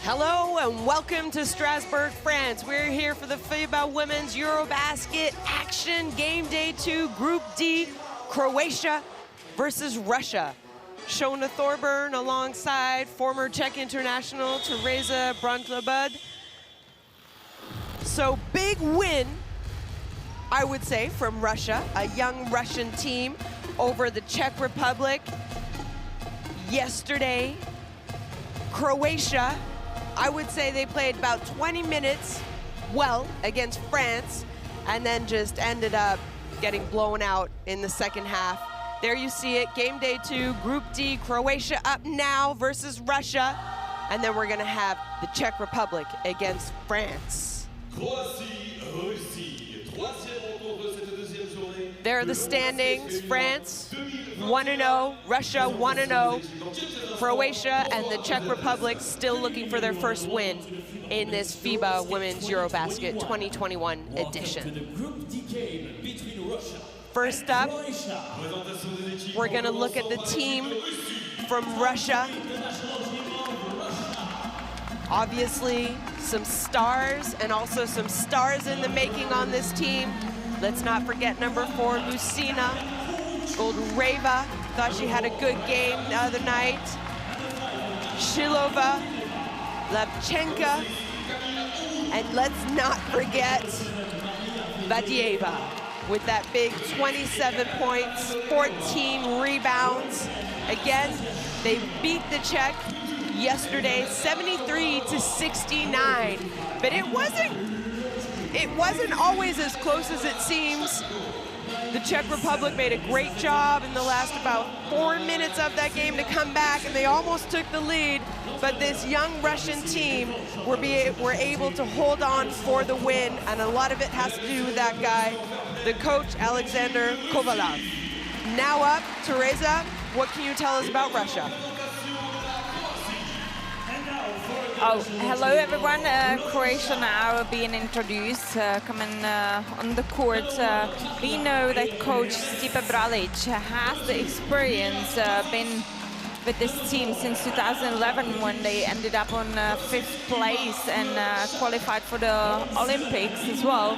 Hello and welcome to Strasbourg, France. We're here for the FIBA Women's EuroBasket Action Game Day 2, Group D, Croatia versus Russia. Shona Thorburn alongside former Czech international Tereza Bruntlebud. So big win, I would say, from Russia, a young Russian team over the Czech Republic. Yesterday, Croatia, I would say they played about 20 minutes well against France and then just ended up getting blown out in the second half. There you see it, game day 2, Group D, Croatia up now versus Russia. And then we're gonna have the Czech Republic against France. There are the standings. France 1-0, Russia 1-0, Croatia and the Czech Republic still looking for their first win in this FIBA Women's EuroBasket 2021 edition. First up, we're gonna look at the team from Russia. Obviously, some stars and also some stars in the making on this team. Let's not forget number 4, Lucina Goldureva. Thought she had a good game the other night. Shilova, Lavchenka, and let's not forget Vadieva with that big 27 points, 14 rebounds. Again, they beat the Czech yesterday, 73-69, but it wasn't always as close as it seems. The Czech Republic made a great job in the last about 4 minutes of that game to come back, and they almost took the lead, but this young Russian team were able to hold on for the win, and a lot of it has to do with that guy, the coach, Alexander Kovalov. Now up, Tereza, what can you tell us about Russia? Oh, hello everyone. Croatia now being introduced, coming on the court. We know that coach Stipe Bralic has the experience, been with this team since 2011 when they ended up on 5th place and qualified for the Olympics as well.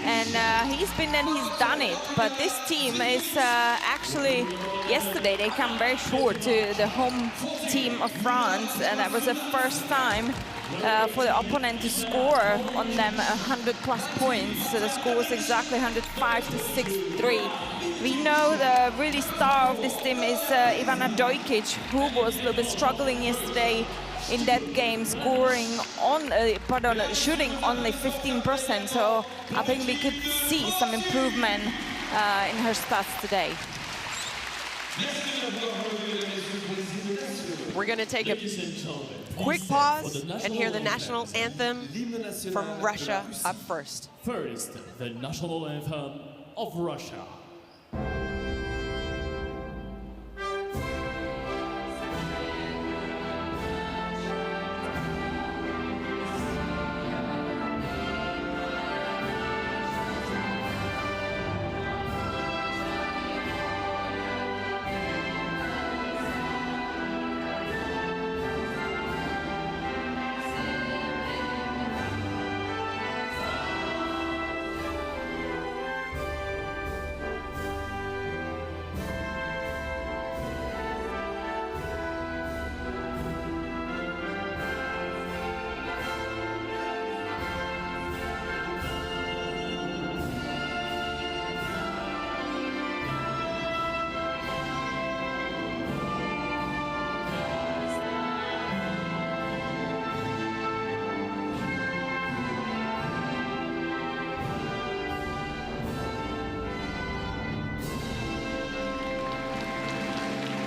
And he's been and he's done it. But this team is actually, yesterday they come very short to the home team of France, and that was the first time for the opponent to score on them 100+ points. So the score was exactly 105-63. We know the really star of this team is Ivana Dojkic, who was a little bit struggling yesterday in that game, scoring on, shooting only 15%. So I think we could see some improvement in her stats today. We're going to take a quick pause and hear the national anthem from Russia up first. First, the national anthem of Russia.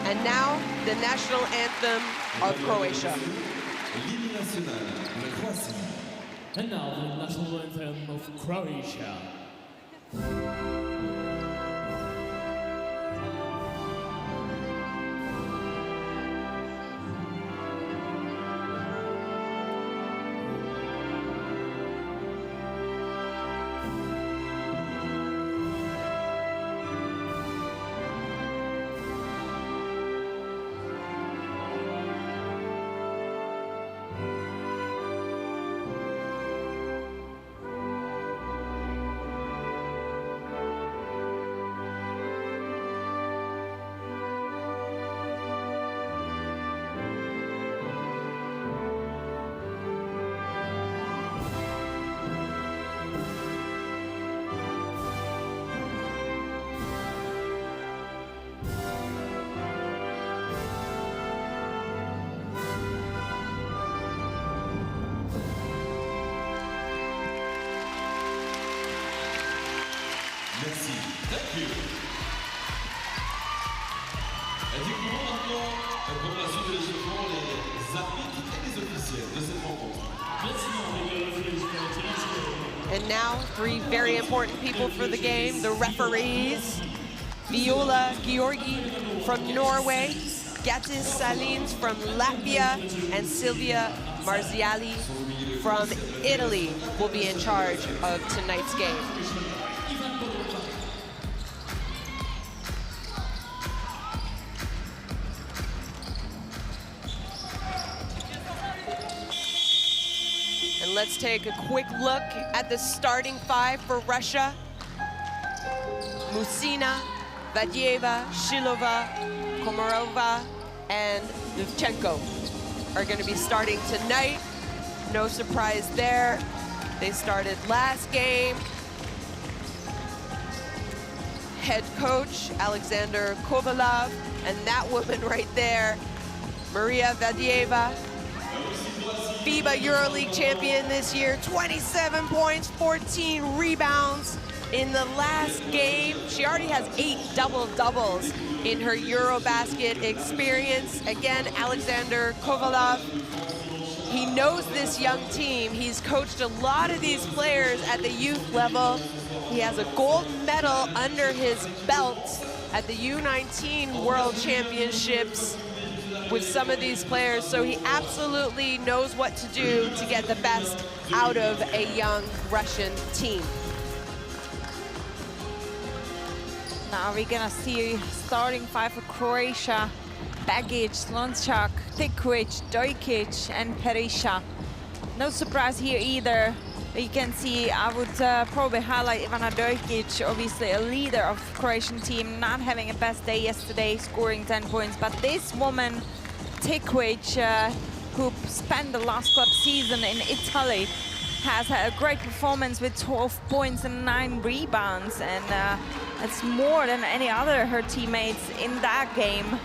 And now, the national anthem of Croatia. And now, the national anthem of Croatia. Thank you. Effectivement, maintenant, pour la suite de l'échauffement, les arbitres et les officiels de cette rencontre. And now, 3 very important people for the game, the referees. Viola Georgi from Norway, Gatis Salins from Latvia, and Silvia Marziali from Italy will be in charge of tonight's game. And let's take a quick look at the starting 5 for Russia. Musina, Vadyeva, Shilova, Komarova, and Duvchenko are going to be starting tonight. No surprise there. They started last game. Head coach, Alexander Kovalov, and that woman right there, Maria Vadyeva, FIBA EuroLeague champion this year, 27 points, 14 rebounds in the last game. She already has 8 double-doubles in her EuroBasket experience. Again, Alexander Kovalov, he knows this young team. He's coached a lot of these players at the youth level. He has a gold medal under his belt at the U19 World Championships with some of these players, so he absolutely knows what to do to get the best out of a young Russian team. Now we're gonna see starting 5 for Croatia: Bagic, Slončak, Tikvic, Dojkic, and Perisha. No surprise here either. You can see, I would probably highlight Ivana Dojkic, obviously a leader of the Croatian team, not having a best day yesterday, scoring 10 points. But this woman, Tikvic, who spent the last club season in Italy, has had a great performance with 12 points and 9 rebounds. And it's more than any other her teammates in that game,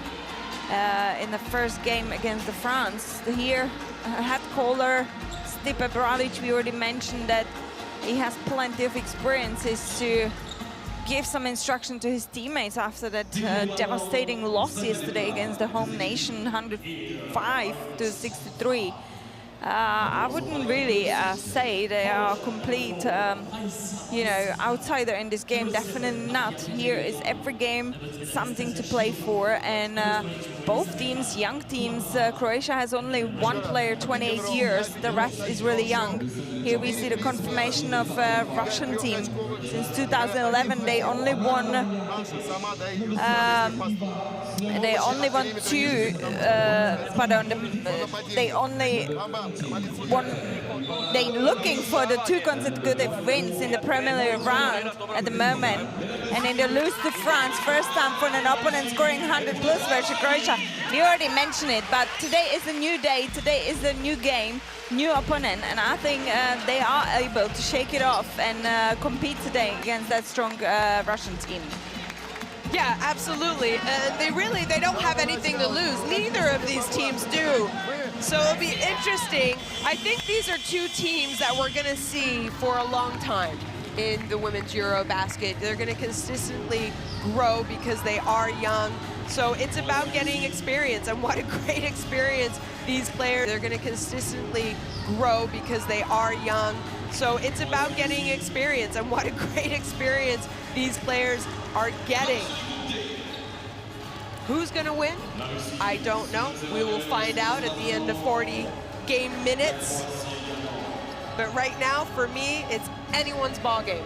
in the first game against the France. Here, head caller, Stipe Bralic, we already mentioned that he has plenty of experiences to give some instruction to his teammates after that devastating loss yesterday against the home nation, 105-63. I wouldn't really say they are complete, outsider in this game. Definitely not. Here is every game something to play for, and both teams, young teams. Croatia has only one player, 28 years. The rest is really young. Here we see the confirmation of Russian team. Since 2011, they only won. They only won 2. They only won. They're looking for the 2 consecutive wins in the preliminary round at the moment, and then they lose to France. First time for an opponent scoring 100 plus versus Croatia. We already mentioned it, but today is a new day. Today is a new game, new opponent, and I think they are able to shake it off and compete today against that strong Russian team. Yeah, absolutely. They don't have anything to lose. Neither of these teams do. So it'll be interesting. I think these are 2 teams that we're going to see for a long time in the women's EuroBasket. They're going to consistently grow because they are young. So it's about getting experience, and what a great experience these players. They're going to consistently grow because they are young. So it's about getting experience, and what a great experience these players are getting. Who's going to win? I don't know. We will find out at the end of 40 game minutes. But right now, for me, it's anyone's ball game.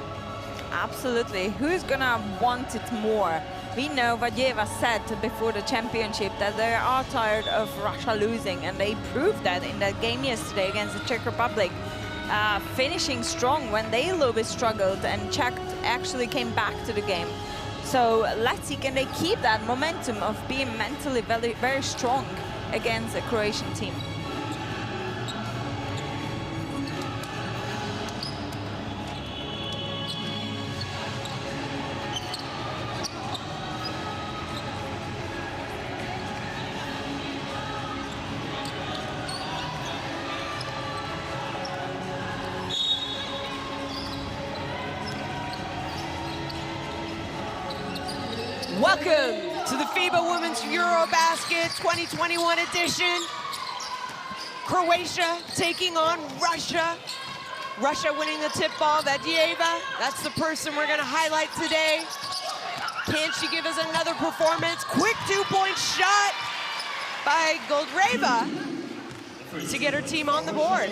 Absolutely. Who's going to want it more? We know Vadyeva said before the championship that they are tired of Russia losing, and they proved that in that game yesterday against the Czech Republic. Finishing strong when they a little bit struggled, and Czech actually came back to the game. So let's see, can they keep that momentum of being mentally very, very strong against a Croatian team? Welcome to the FIBA Women's EuroBasket 2021 edition. Croatia taking on Russia. Russia winning the tip ball, Vadeeva. That's the person we're gonna highlight today. Can she give us another performance? Quick two-point shot by Goldreva to get her team on the board.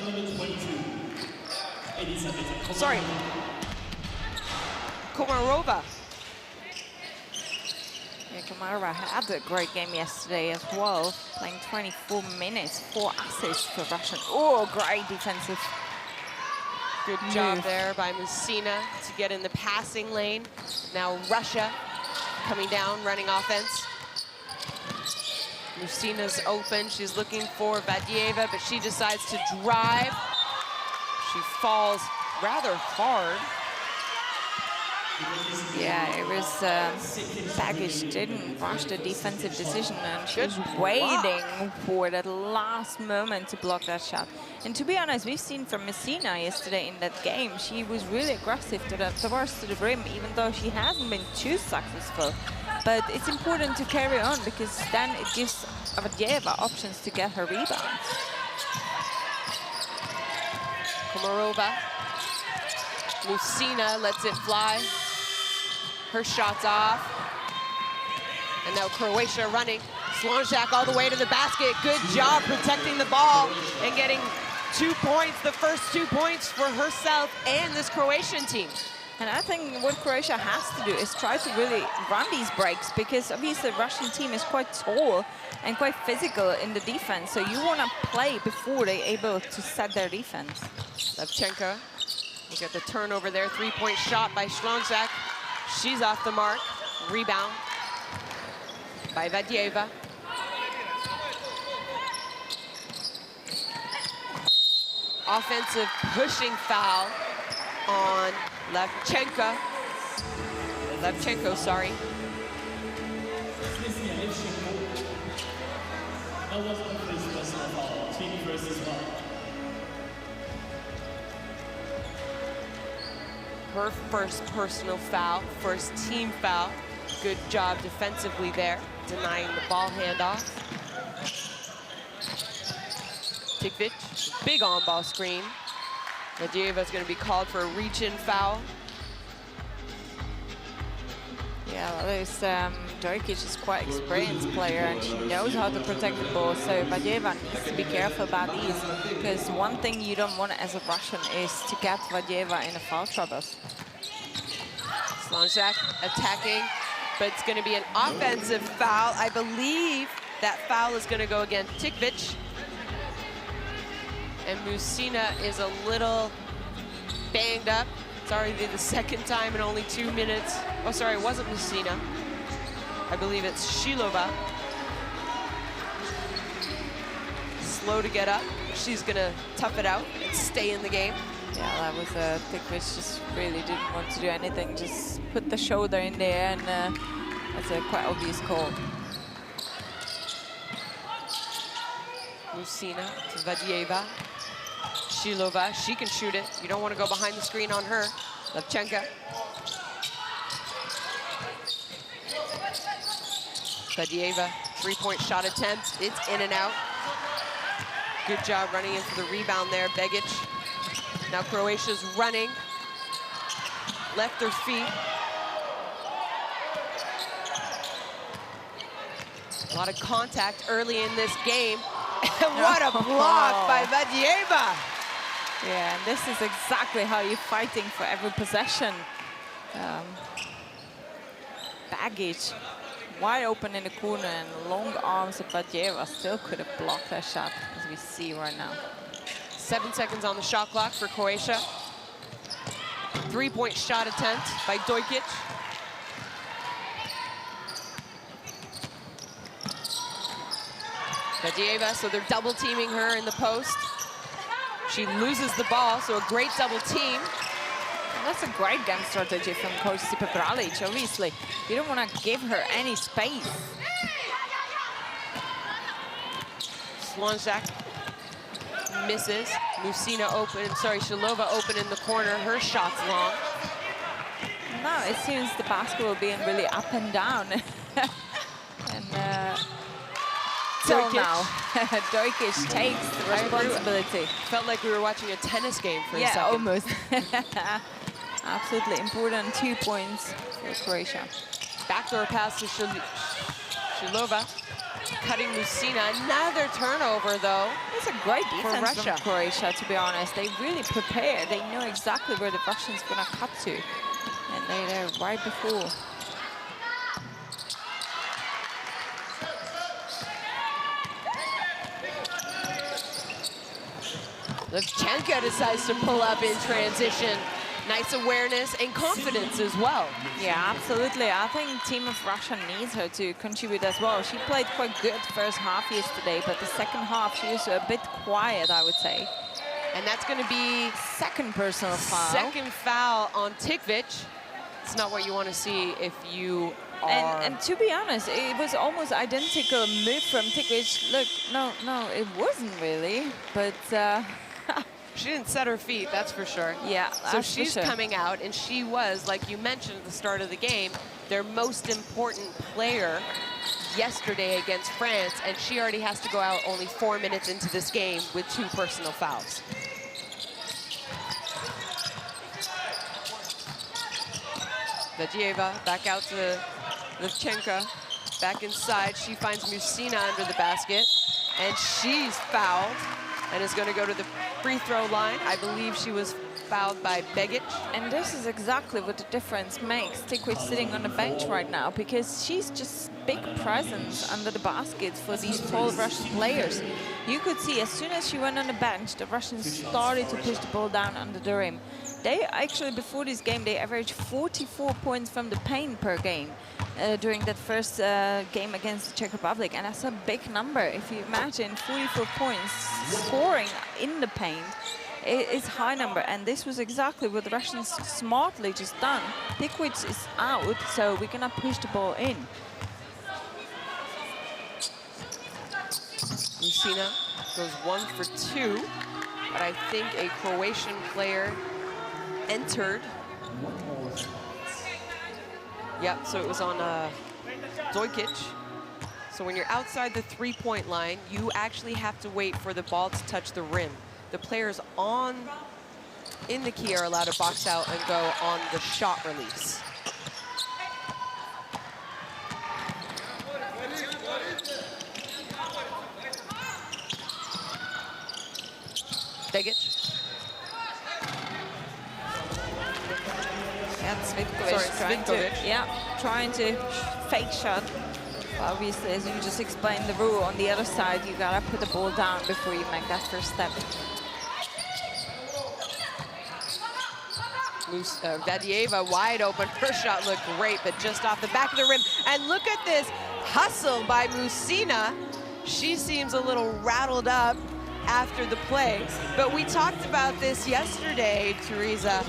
Sorry, Komarova. Yeah, Komarova had a great game yesterday as well, playing 24 minutes, 4 assists for Russia. Oh, great defensive. Good job there by Messina to get in the passing lane. Now Russia coming down, running offense. Messina's open, she's looking for Vadeeva, but she decides to drive. She falls rather hard. Yeah, it was Bagic didn't rush the defensive decision, and she was waiting for that last moment to block that shot. And to be honest, we've seen from Messina yesterday in that game, she was really aggressive towards the rim, even though she hasn't been too successful. But it's important to carry on, because then it gives Vadeeva options to get her rebounds. Komarova. Messina lets it fly. Her shot's off. And now Croatia running. Slonjak all the way to the basket. Good job protecting the ball and getting 2 points, the first 2 points for herself and this Croatian team. And I think what Croatia has to do is try to really run these breaks, because obviously the Russian team is quite tall and quite physical in the defense. So you want to play before they're able to set their defense. Levchenko, look at the turnover there. 3-point shot by Slonjak. She's off the mark. Rebound by Vadeeva. Offensive pushing foul on Levchenko, sorry. That wasn't the first personal foul. Team first as well. Her first personal foul, first team foul. Good job defensively there, denying the ball handoff. Tikvic, big on-ball screen. Vadeeva's going to be called for a reach-in foul. Yeah, well, Dojkic is quite an experienced player, and she knows how to protect the ball. So Vadeeva needs to be careful about these, because one thing you don't want as a Russian is to get Vadeeva in a foul trouble. Slonjak attacking, but it's going to be an offensive foul. I believe that foul is going to go against Tikvic. And Messina is a little banged up. It's already the second time in only 2 minutes. Oh, sorry, it wasn't Messina. I believe it's Shilova. Slow to get up. She's gonna tough it out and stay in the game. Yeah, that was Tikvic just really didn't want to do anything. Just put the shoulder in there, and that's a quite obvious call. Messina to Vadeeva. Shilova, she can shoot it. You don't want to go behind the screen on her. Levchenko. Vadeeva, 3-point shot attempt. It's in and out. Good job running in for the rebound there, Begic. Now Croatia's running. Left their feet. A lot of contact early in this game. What a block by Vadeeva. Yeah, and this is exactly how you're fighting for every possession. Bagic wide open in the corner, and long arms of Vadeeva still could have blocked that shot, as we see right now. 7 seconds on the shot clock for Croatia. 3-point shot attempt by Dojkic. Vadeeva, so they're double teaming her in the post. She loses the ball, so a great double team. And that's a great game strategy from Coach Stipe Bralic, obviously. You don't want to give her any space. Slonjak misses. Messina open, sorry, Shilova open in the corner. Her shot's long. No, it seems the basket will be really up and down. And till Dojkic. now, Dojkic takes the responsibility. Felt like we were watching a tennis game for a Yeah, second. almost. Absolutely important 2 points for Croatia. Backdoor pass to Shilova, cutting Musina. Another turnover, though. It's a great defense Russia. from Croatia, to be honest. They really prepare. They know exactly where the Russians going to cut to. And they're there right before. Levchenko decides to pull up in transition. Nice awareness and confidence as well. Yeah, absolutely. I think team of Russia needs her to contribute as well. She played quite good first half yesterday, but the second half she was a bit quiet, I would say. And that's going to be Second personal foul. second foul on Tikvic. It's not what you want to see if you are... And to be honest, it was almost identical move from Tikvic. Look, no, it wasn't really, but... She didn't set her feet, that's for sure. Yeah, So that's for she's sure. coming out, and she was, like you mentioned at the start of the game, their most important player yesterday against France, and she already has to go out only 4 minutes into this game with 2 personal fouls. Vadieva back out to Levchenko, back inside. She finds Musina under the basket, and she's fouled and is going to go to the free throw line. I believe she was fouled by Begic. And this is exactly what the difference makes. Tikvic sitting on the bench right now because she's just big presence under the basket for these tall Russian players. You could see as soon as she went on the bench, the Russians started to push the ball down under the rim. They actually, before this game, they averaged 44 points from the paint per game during that first game against the Czech Republic. And that's a big number. If you imagine 44 points scoring in the paint, it's a high number. And this was exactly what the Russians smartly just done. Tikvic is out, so we're going to push the ball in. Musina goes 1 for 2, but I think a Croatian player entered. Yep, so it was on Dojkic. So when you're outside the three-point line, you actually have to wait for the ball to touch the rim. The players in the key are allowed to box out and go on the shot release. Begic. Yeah, Cvitkovic trying to fake shot. Obviously, as you just explained the rule, on the other side, you gotta put the ball down before you make that first step. Vadieva wide open. Her shot looked great, but just off the back of the rim. And look at this hustle by Musina. She seems a little rattled up after the play. But we talked about this yesterday, Teresa.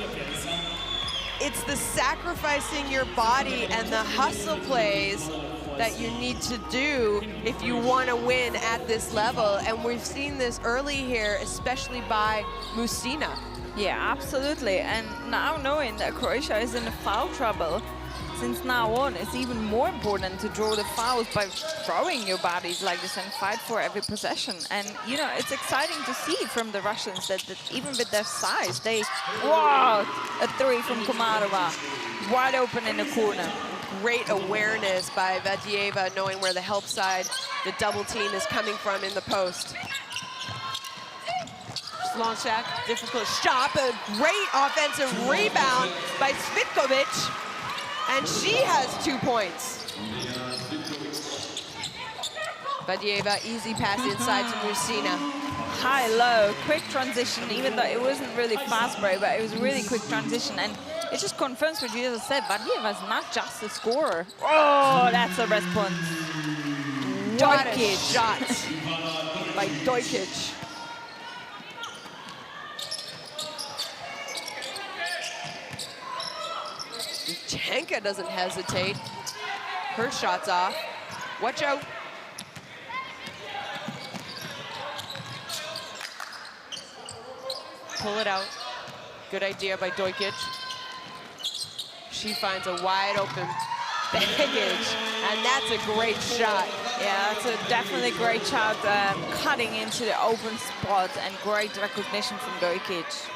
It's the sacrificing your body and the hustle plays that you need to do if you want to win at this level. And we've seen this early here, especially by Musina. Yeah, absolutely. And now knowing that Croatia is in foul trouble, since now on, it's even more important to draw the fouls by throwing your bodies like this and fight for every possession. And, you know, it's exciting to see from the Russians that even with their size, they... Wow! A three from Komarova. Wide open in the corner. Great awareness by Vadieva, knowing where the help side, the double team is coming from in the post. Slonczak, difficult shot, a great offensive rebound by Cvitkovic. And she has 2 points. Vadieva, easy pass inside to Musina. High-low, quick transition, even though it wasn't really fast break, but it was a really quick transition. And it just confirms what you just said. Vadieva is not just a scorer. Oh, that's a response. What a shot by Dojkic. Levchenko doesn't hesitate. Her shot's off. Watch out. Pull it out. Good idea by Dojkic. She finds a wide open Baggage, and that's a great shot. Yeah, that's a definitely great shot, cutting into the open spot, and great recognition from Dojkic.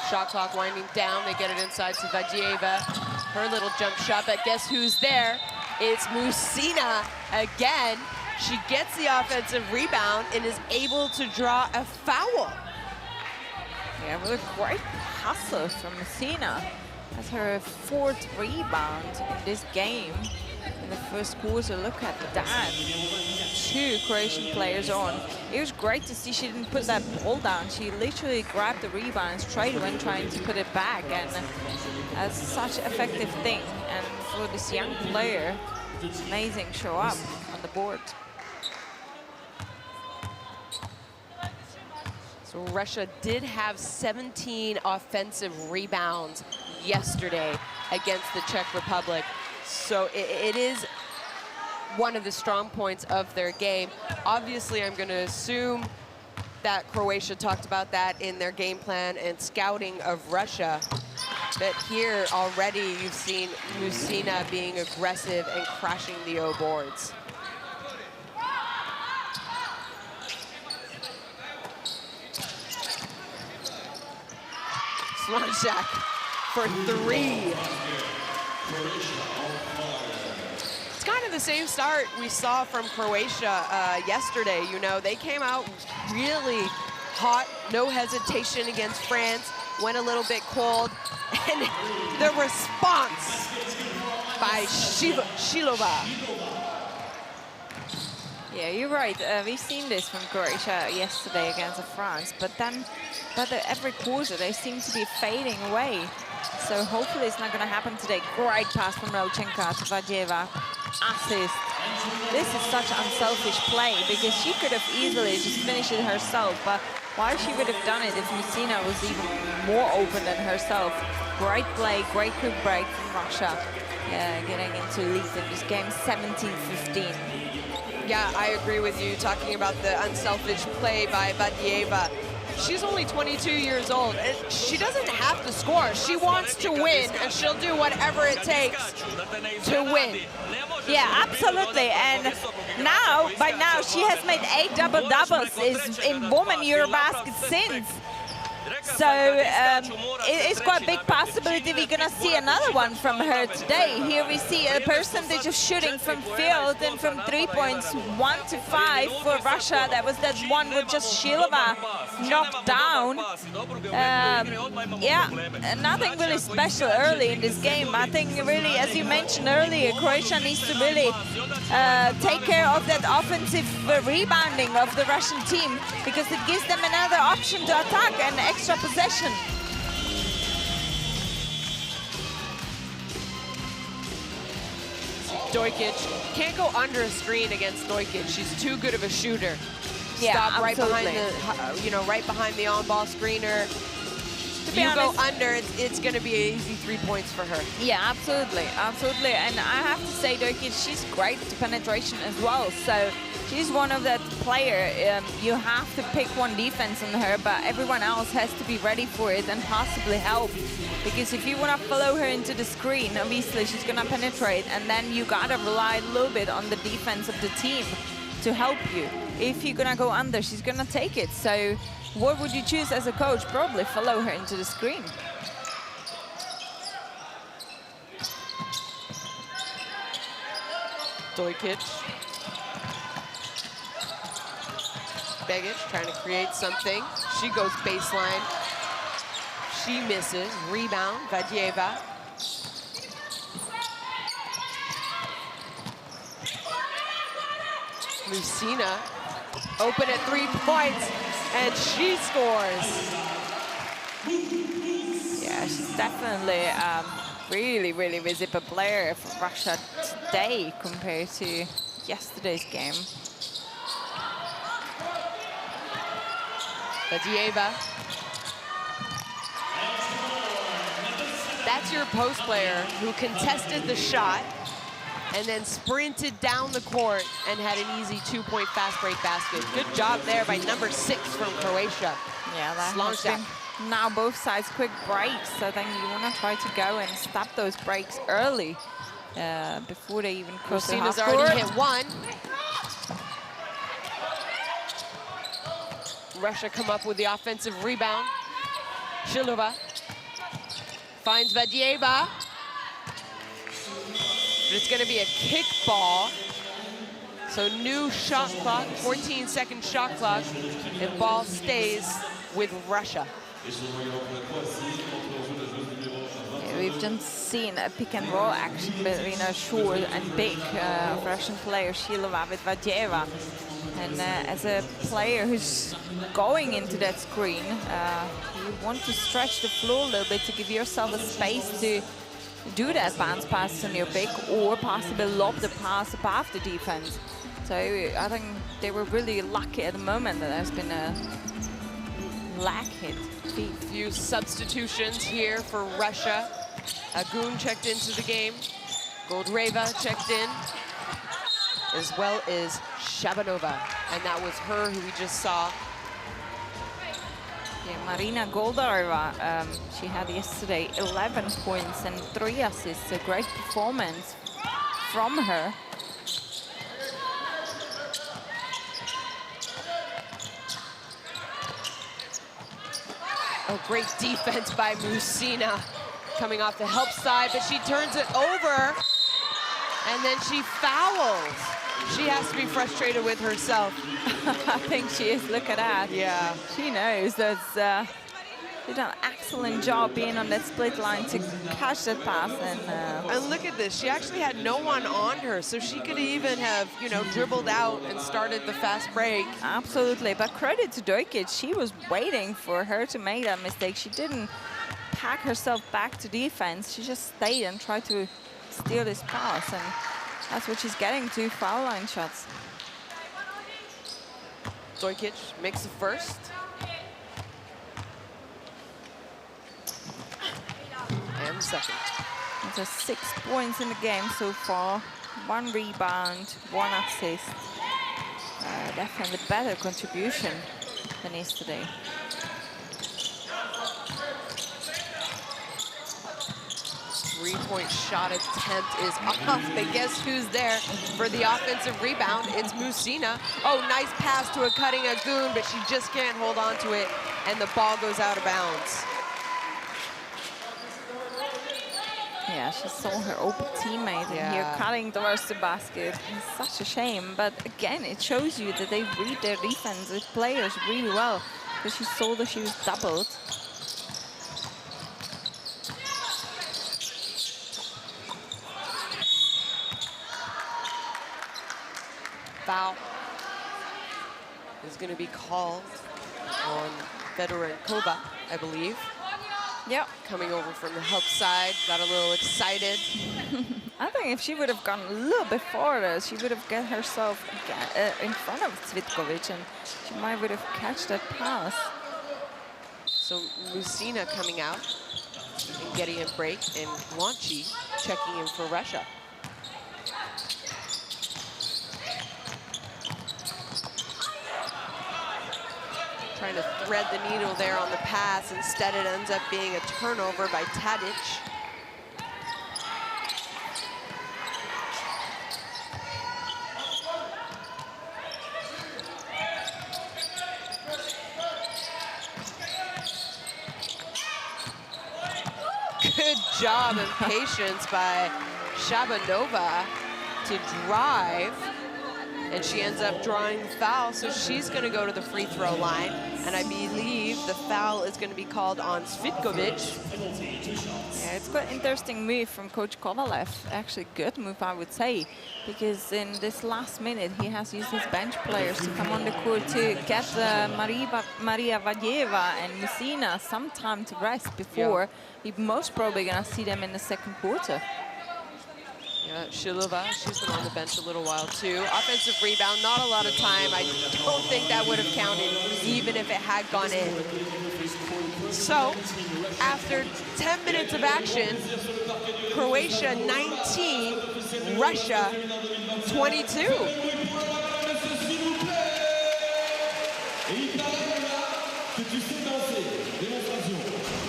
Shot clock winding down. They get it inside to Vajieva. Her little jump shot, but guess who's there? It's Musina again. She gets the offensive rebound and is able to draw a foul. Yeah, with a great hustle from Musina. That's her 4th rebound in this game in the first quarter. Look at that. 2 Croatian players on. It was great to see she didn't put that ball down. She literally grabbed the rebound and straight away trying to put it back. And that's such an effective thing. And for this young player, it's amazing show up on the board. So Russia did have 17 offensive rebounds yesterday against the Czech Republic. So it is one of the strong points of their game. Obviously, I'm going to assume that Croatia talked about that in their game plan and scouting of Russia. But here already you've seen Musina being aggressive and crashing the O boards. Slonjak for 3. It's kind of the same start we saw from Croatia yesterday. You know, they came out really hot, no hesitation against France, went a little bit cold, and the response by Shilova. Yeah, you're right. We've seen this from Croatia yesterday against France, but then every quarter they seem to be fading away. So hopefully it's not going to happen today. Great pass from Rochenka to Vajieva. Assist. This is such unselfish play because she could have easily just finished it herself, but why she would have done it if Musina was even more open than herself. Great play, great quick break from Russia. Yeah, getting into lead in this game, 17-15. Yeah, I agree with you, talking about the unselfish play by Vajieva. She's only 22 years old, and she doesn't have to score. She wants to win, and she'll do whatever it takes to win. Yeah, absolutely. And now, by now, she has made 8 double-doubles in women EuroBasket since. So it's quite a big possibility we're going to see another one from her today. Here we see a percentage of shooting from field and from 3 points, 1 to 5 for Russia. That was that one with just Shilova knocked down. Yeah, nothing really special early in this game. I think really, as you mentioned earlier, Croatia needs to really take care of that offensive rebounding of the Russian team, because it gives them another option to attack and extra possession. Dojkic can't go under a screen against Dojkic. She's too good of a shooter. Yeah, Stop right absolutely. behind the, right behind the on-ball screener. If you go under, it's going to be an easy 3 points for her. Yeah, absolutely, absolutely. And I have to say, Dojkic, she's great to penetration as well. So she's one of that player. You have to pick one defense on her, but everyone else has to be ready for it and possibly help. Because if you want to follow her into the screen, obviously she's going to penetrate, and then you got to rely a little bit on the defense of the team to help you. If you're going to go under, she's going to take it. So what would you choose as a coach? Probably follow her into the screen. Dojkic. Begic trying to create something. She goes baseline. She misses. Rebound, Vajieva. Musina open at 3 points, and she scores. Yeah, she's definitely really, really visible player for Russia today compared to yesterday's game. Vajieva. That's your post player who contested the shot and then sprinted down the court and had an easy 2-point fast break basket. Good job there by number 6 from Croatia. Yeah, that has been now both sides quick breaks. So then you want to try to go and stop those breaks early before they even cross the half court. already hit one. Russia come up with the offensive rebound. Shilova finds Vadieva. But it's going to be a kick ball. So new shot clock, 14-second shot clock, and ball stays with Russia. Yeah, we've just seen a pick and roll action between a short and big Russian player, Shilova with Vadieva. And as a player who's going into that screen, you want to stretch the floor a little bit to give yourself a space to do that bounce pass on your big, or possibly lob the pass above the defense. So I think they were really lucky at the moment that there's been a lag hit. Few substitutions here for Russia. Agun checked into the game. Goldreva checked in, as well as Shabanova. And that was her who we just saw. Yeah, Marina Goldreva, she had yesterday 11 points and 3 assists. A great performance from her. Oh, great defense by Musina coming off the help side, but she turns it over and then she fouls. She has to be frustrated with herself. I think she is. Look at that. Yeah. She knows that she did an excellent job being on that split line to catch that pass. And look at this. She actually had no one on her, so she could even have, you know, dribbled out and started the fast break. Absolutely. But credit to Dojkic. She was waiting for her to make that mistake. She didn't pack herself back to defense. She just stayed and tried to steal this pass. And that's what she's getting to, foul line shots. Dojkic makes the first. And the second. There's 6 points in the game so far. 1 rebound, 1 assist. Definitely better contribution than yesterday. Three-point shot attempt is off, but guess who's there for the offensive rebound? It's Musina. Oh, nice pass to a cutting Agun, but she just can't hold on to it, and the ball goes out of bounds. Yeah, she saw her open teammate here cutting towards the basket. It's such a shame, but again, it shows you that they read their defensive players really well, because she saw that she was doubled. Foul is going to be called on Fedorenkova, I believe. Yep. Coming over from the help side, got a little excited. I think if she would have gone a little bit farther, she would have got herself in front of Cvitkovic, and she might would have catch that pass. So Musina coming out and getting a break, and Wanchi checking in for Russia. Trying to thread the needle there on the pass. Instead, it ends up being a turnover by Tadic. Good job and patience by Shabanova to drive. And she ends up drawing the foul, so she's going to go to the free throw line. And I believe the foul is going to be called on Cvitkovic. Yeah, it's quite an interesting move from Coach Kovalev. Actually, good move, I would say, because in this last minute, he has used his bench players to come on the court to get Maria Vadieva and Musina some time to rest before he's most probably going to see them in the second quarter. Yeah, Shilova, she's been on the bench a little while too. Offensive rebound, not a lot of time. I don't think that would have counted, even if it had gone in. So, after 10 minutes of action, Croatia 19, Russia 22.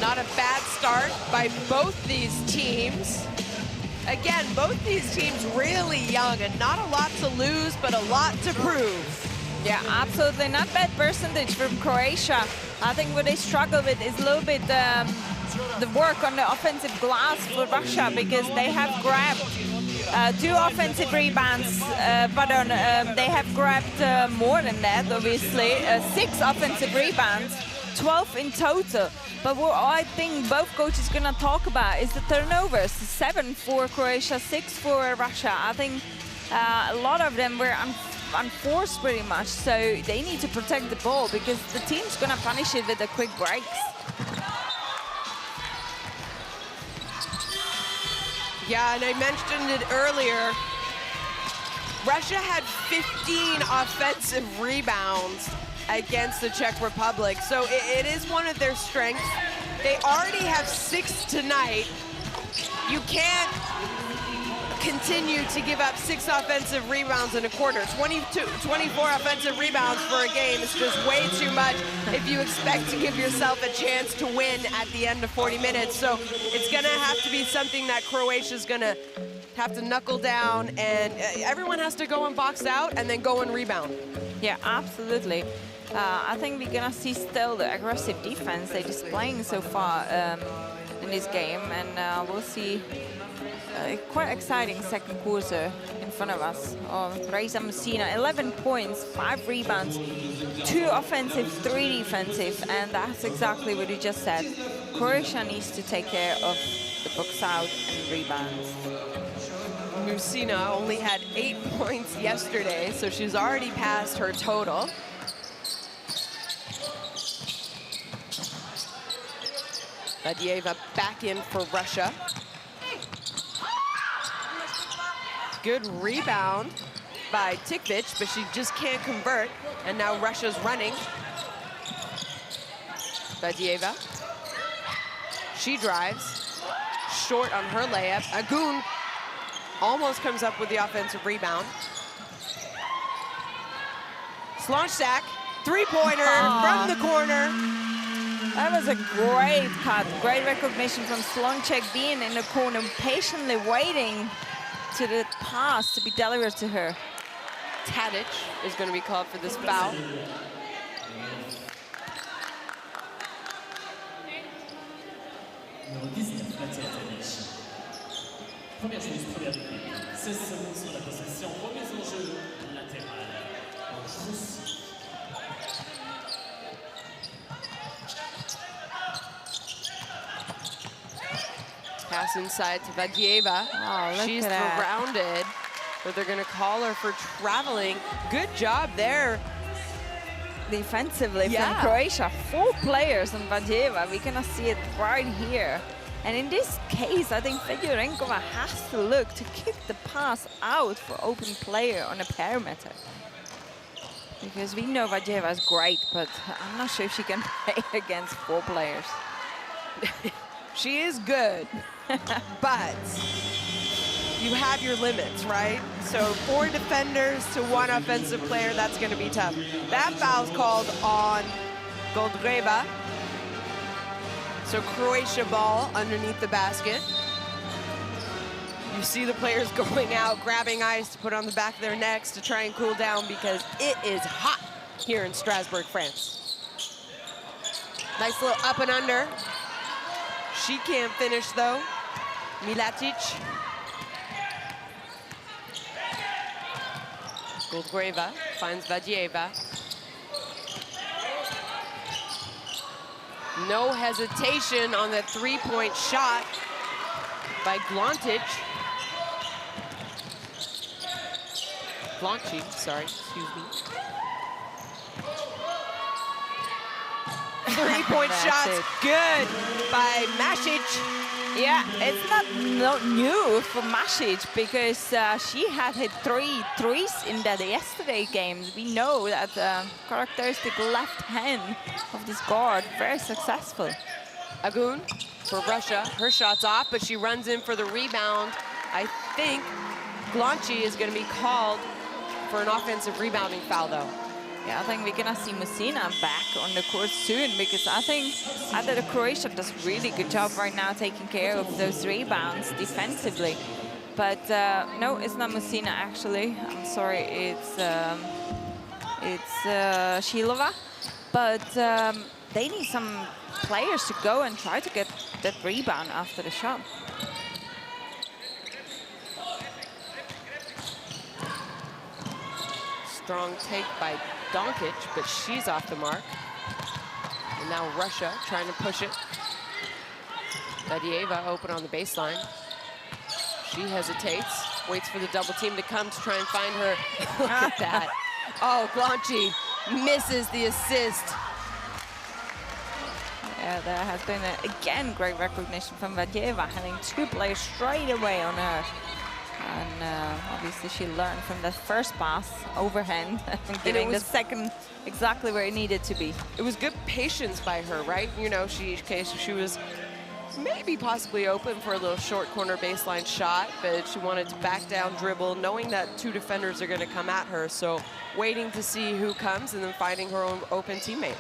Not a bad start by both these teams. Again, both these teams really young and not a lot to lose, but a lot to prove. Yeah, absolutely. Not bad percentage from Croatia. I think what they struggle with is a little bit the work on the offensive glass for Russia, because they have grabbed 2 offensive rebounds, they have grabbed more than that, obviously. 6 offensive rebounds, 12 in total. But what I think both coaches are going to talk about is the turnovers. 7 for Croatia, 6 for Russia. I think a lot of them were unforced pretty much, so they need to protect the ball because the team's going to punish it with the quick breaks. Yeah, and I mentioned it earlier. Russia had 15 offensive rebounds against the Czech Republic, so it is one of their strengths. They already have 6 tonight. You can't continue to give up 6 offensive rebounds in a quarter. 24 offensive rebounds for a game is just way too much if you expect to give yourself a chance to win at the end of 40 minutes. So it's gonna have to be something that Croatia's gonna have to knuckle down, and everyone has to go and box out and then go and rebound. Yeah, absolutely. I think we're gonna see still the aggressive defense they're displaying so far in this game, and we'll see quite exciting second quarter in front of us. Reza Messina, 11 points, 5 rebounds, 2 offensive, 3 defensive, and that's exactly what you just said. Croatia needs to take care of the box out and rebounds. Messina only had 8 points yesterday, so she's already passed her total. Vadieva back in for Russia. Good rebound by Tikvic, but she just can't convert. And now Russia's running. Vadieva. She drives. Short on her layup. Agun almost comes up with the offensive rebound. Slonczak, 3-pointer from the corner. That was a great cut, great recognition from Slonczak, being in the corner, patiently waiting to the pass to be delivered to her. Tadic is going to be called for this foul. Numéro 19, Mathia Tadic. Première joueuse, première équipe. 16 secondes sur la possession. Remise en jeu latérale en Russie. Pass inside to Vadieva. Oh, she's surrounded, but they're going to call her for traveling. Good job there. Defensively from Croatia, 4 players on Vadieva. We're gonna see it right here. And in this case, I think Fedorenkova has to look to kick the pass out for open player on a perimeter. Because we know Vadieva is great, but I'm not sure if she can play against 4 players. She is good, but you have your limits, right? So 4 defenders to 1 offensive player, that's going to be tough. That foul's called on Goldreva. So Croatia ball underneath the basket. You see the players going out, grabbing ice to put on the back of their necks to try and cool down because it is hot here in Strasbourg, France. Nice little up and under. She can't finish though. Milatic. Goldreva finds Vadieva. No hesitation on the 3-point shot by Glontic. Glonci, sorry, excuse me. Three-point That's shots, it. good by Masic. Yeah, it's not new for Masic because she had hit 3 threes in that yesterday game. We know that characteristic left hand of this guard, very successful. Agun for Russia, her shot's off, but she runs in for the rebound. I think Glonci is going to be called for an offensive rebounding foul, though. Yeah, I think we're gonna see Musina back on the court soon because I think either Croatia does a really good job right now taking care of those rebounds defensively. But no, it's not Musina actually. I'm sorry, it's Shilova. But they need some players to go and try to get that rebound after the shot. Strong take by Donkic, but she's off the mark. And now Russia trying to push it. Badieva open on the baseline. She hesitates, waits for the double team to come to try and find her. Look at that. Oh, Glonci misses the assist. Yeah, there has been, again, great recognition from Badieva, having 2 players straight away on her. And obviously she learned from that first pass overhand and getting the second exactly where it needed to be. It was good patience by her, right? You know, she was maybe possibly open for a little short corner baseline shot, but she wanted to back down, dribble, knowing that 2 defenders are going to come at her. So waiting to see who comes and then finding her own open teammate.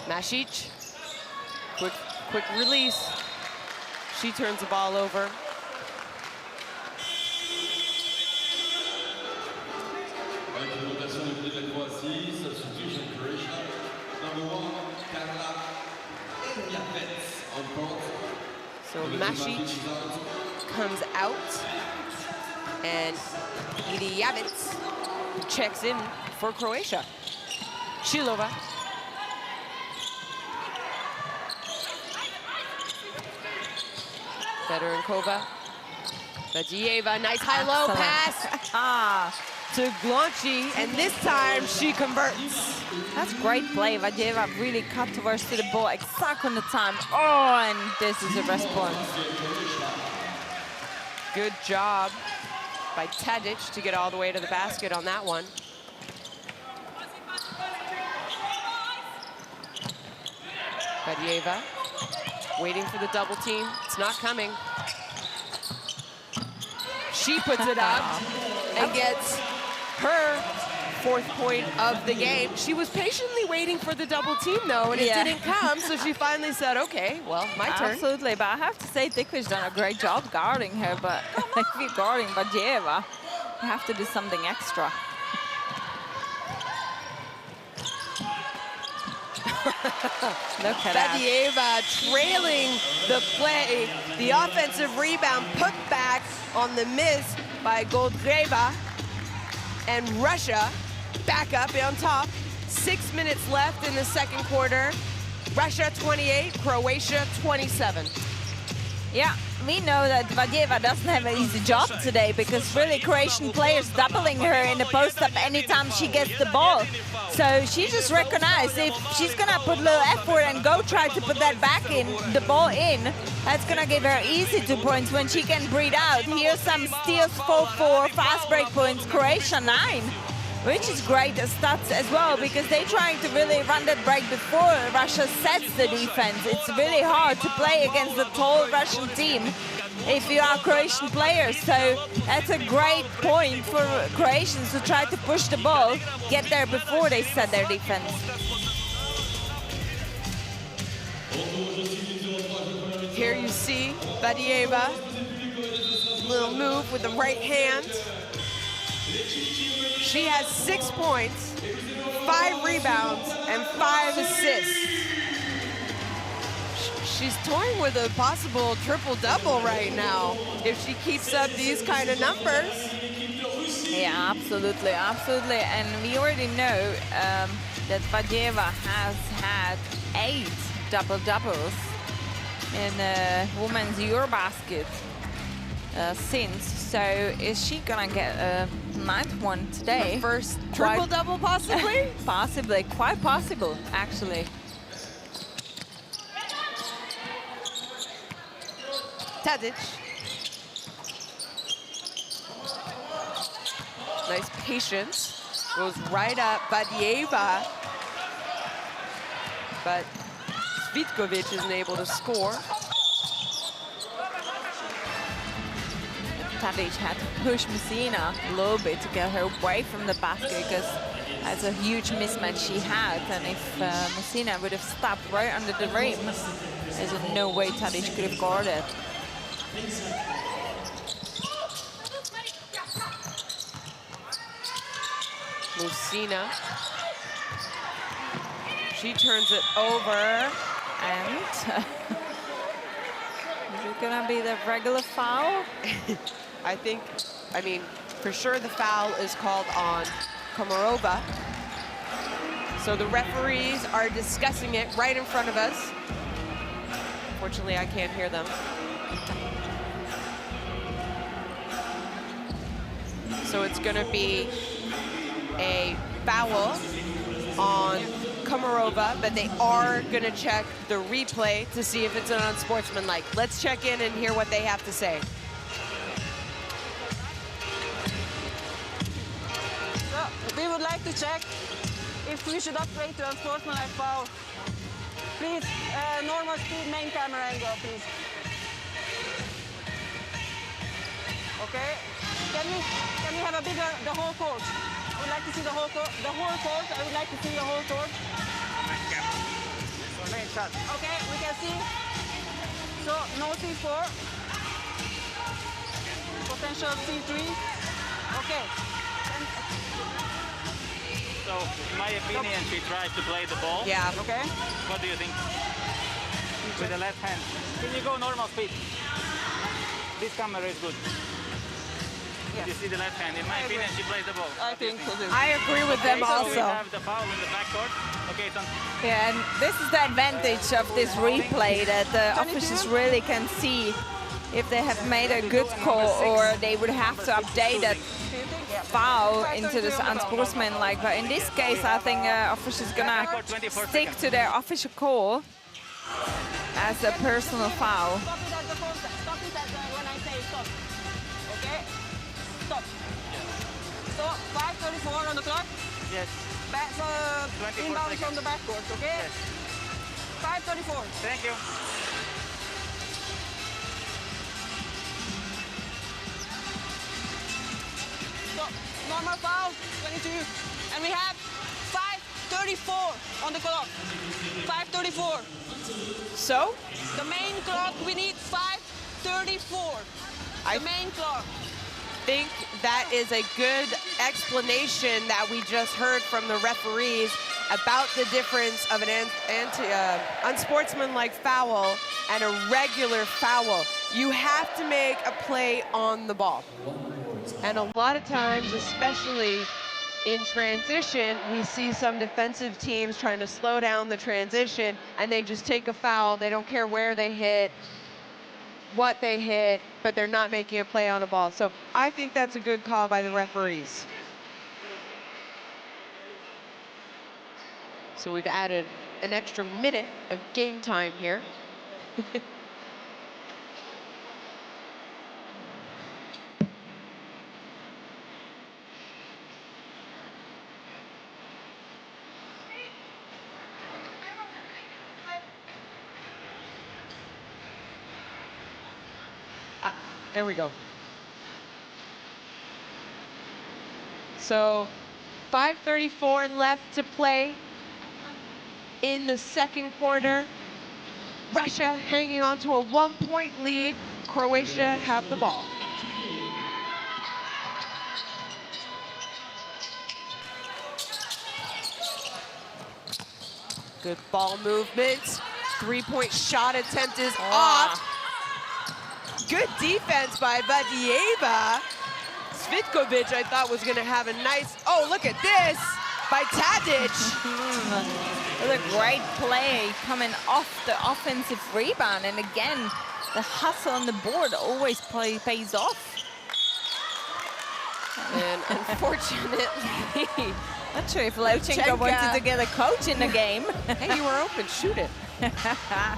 Masic, quick release. She turns the ball over. Avec une rotation du côté de la Croatie, substitution Croatia. Number 1, Carla Eliavets on court. So Masic comes out, and Eliavets checks in for Croatia. Shilova. Fedorinkova. Badieva, nice high-low pass to Glonci, and this time she converts. That's great play. Badieva really cut towards to the ball exactly on the time. Oh, and this is a response. Good job by Tadic to get all the way to the basket on that one. Badieva waiting for the double team. It's not coming. She puts it up and gets her 4th point of the game. She was patiently waiting for the double team, though, and it didn't come, so she finally said, okay, well, my turn. Absolutely, but I have to say Tikvi's done a great job guarding her, but if you're guarding Badieva, you have to do something extra. Look at that. Badieva trailing the play. The offensive rebound put back on the miss by Goldgreva. And Russia back up on top. 6 minutes left in the second quarter. Russia 28, Croatia 27. Yeah, we know that Badieva doesn't have an easy job today because really Croatian players doubling her in the post-up anytime she gets the ball. So she just recognized if she's gonna put a little effort and go try to put that back in, the ball in, that's gonna give her easy 2 points when she can breathe out. Here's some steals, 4-4, fast break points, Croatia 9. Which is great stats as well because they're trying to really run that break before Russia sets the defense. It's really hard to play against the tall Russian team if you are Croatian players. So that's a great point for Croatians to try to push the ball, get there before they set their defense. Here you see Badieva, little move with the right hand. She has 6 points, 5 rebounds, and 5 assists. She's toying with a possible triple-double right now if she keeps up these kind of numbers. Yeah, absolutely, absolutely. And we already know that Badieva has had 8 double-doubles in women's EuroBasket. since. So is she gonna get a ninth one today? First triple-double, possibly? Possibly, quite possible, actually. Tadic. Nice patience. Goes right up. Badieva. But Cvitkovic isn't able to score. Tadic had to push Messina a little bit to get her away from the basket because that's a huge mismatch she had. And if Messina would have stopped right under the rim, there's no way Tadic could have guarded. Messina. She turns it over. And is it gonna be the regular foul? I mean, for sure the foul is called on Komarova. So the referees are discussing it right in front of us. Unfortunately, I can't hear them. So it's gonna be a foul on Komarova, but they are gonna check the replay to see if it's an unsportsmanlike. Let's check in and hear what they have to say. So we would like to check if we should upgrade to unsportsmanlike foul. Please, normal speed, main camera angle, please. Okay. Can we have a bigger, the whole court? I would like to see the whole court. The whole court. I would like to see the whole court. Okay, we can see. So no C4. Potential C3. Okay. So, in my opinion, she tried to play the ball. Yeah. Okay. What do you think? With the left hand. Can you go normal speed? This camera is good. Yes. You see the left hand. In my opinion, she plays the ball. I think so too. I agree with them So we also. have the foul in the backcourt. Okay, it's on. Yeah, and this is the advantage of this replay, that the officials really can see if they have made a good call or they would have to update that foul into this unsportsmanlike. But in this case, I think officials gonna stick to their official call as a personal foul. Stop it at the phone. Stop it at when I say stop. Okay? Stop. So 5:34 on the clock. Yes. So 24 inbound seconds. from the backcourt, okay? Yes. 5:34. Thank you. So normal foul, 22. And we have 5:34 on the clock. 5:34. So, The main clock, we need 5:34. I The main clock. think that is a good explanation that we just heard from the referees about the difference of an unsportsmanlike foul and a regular foul. You have to make a play on the ball. And a lot of times, especially in transition, we see some defensive teams trying to slow down the transition and they just take a foul. They don't care where they hit, what they hit, but they're not making a play on the ball. So I think that's a good call by the referees. So we've added an extra minute of game time here. There we go. So 5:34 left to play in the second quarter. Russia hanging on to a 1-point lead. Croatia have the ball. Good ball movement. Three-point shot attempt is off. Good defense by Badieva. Cvitkovic, I thought, was going to have a nice... Oh, look at this by Tadic. It was a great play coming off the offensive rebound. And again, the hustle on the board always pays off. And unfortunately, Not sure if Levchenko wanted to get a coach in the game. Hey, you were open, shoot it. I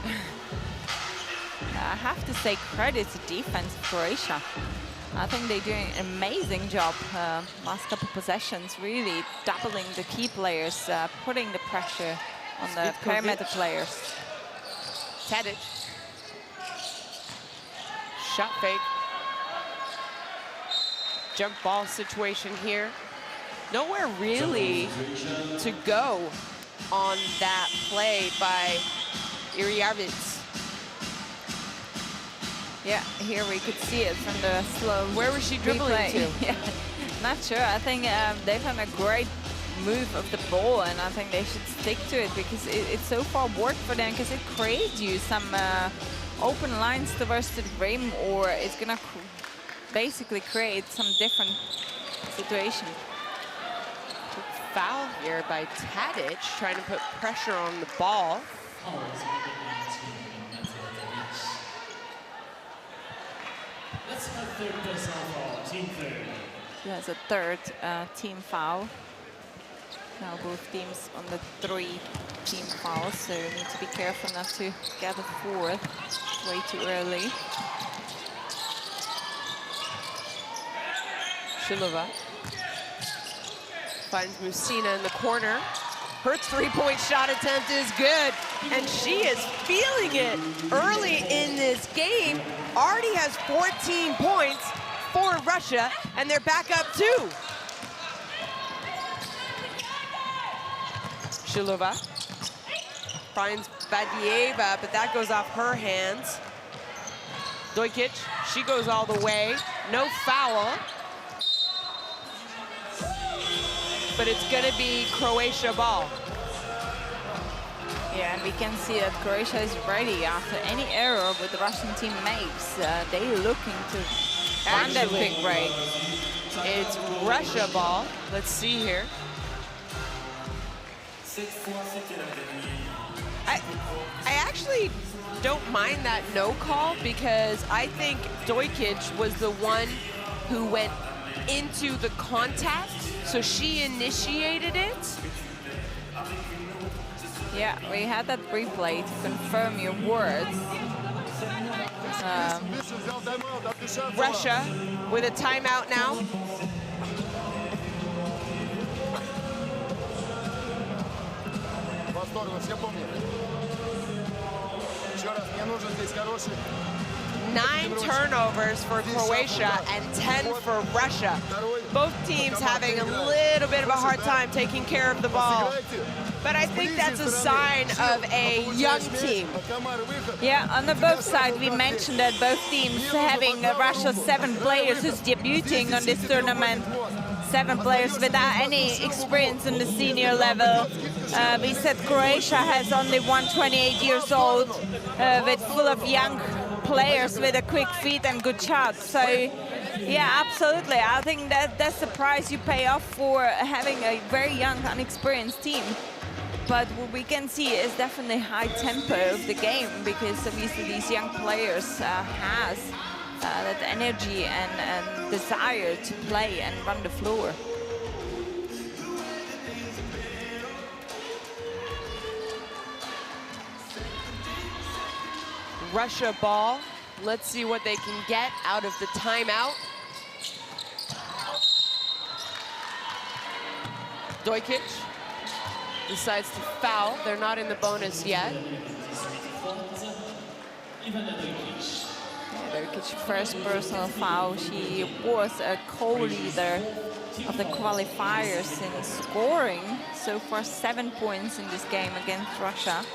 have to say credit to defense of Croatia. I think they're doing an amazing job last couple possessions, really doubling the key players, putting the pressure on the perimeter players. Tadic. Shot fake. Jump ball situation here. Nowhere really to go on that play by Iriavits. Yeah, here we could see it from the slow. Where was she dribbling to? Yeah, not sure. I think they've had a great move of the ball, and I think they should stick to it because it so far worked for them, because it creates you some open lines towards the rim, or it's gonna basically create some different situation. Foul here by Tadic, trying to put pressure on the ball. Let's have third personal foul, team third. He has a third team foul. Now both teams on the 3 team fouls, so you need to be careful not to get a fourth way too early. Shilova finds Musina in the corner. Her 3-point shot attempt is good, and she is feeling it early in this game. Already has 14 points for Russia, and they're back up 2. Shilova finds Badieva, but that goes off her hands. Dojkic, she goes all the way. No foul. But it's going to be Croatia ball. Yeah, and we can see that Croatia is ready after any error what the Russian team makes. They're looking to find that quick break. It's Russia ball. Let's see here. I actually don't mind that no call, because I think Dojkic was the one who went into the contact, so she initiated it. Yeah, we had that replay to confirm your words. Russia with a timeout now. Nine turnovers for Croatia and 10 for Russia. Both teams having a little bit of a hard time taking care of the ball. But I think that's a sign of a young team. Yeah, on the both sides, we mentioned that both teams having Russia's 7 players who's debuting on this tournament. 7 players without any experience in the senior level. We said Croatia has only 128 years old, with full of young players with a quick feet and good shots. So, yeah, absolutely. I think that's the price you pay off for having a very young, unexperienced team. But what we can see is definitely high tempo of the game, because obviously these young players has that energy and desire to play and run the floor. Russia ball. Let's see what they can get out of the timeout. Dojkic decides to foul. They're not in the bonus yet. Dojkic first personal foul. She was a co-leader of the qualifiers in scoring. So far 7 points in this game against Russia.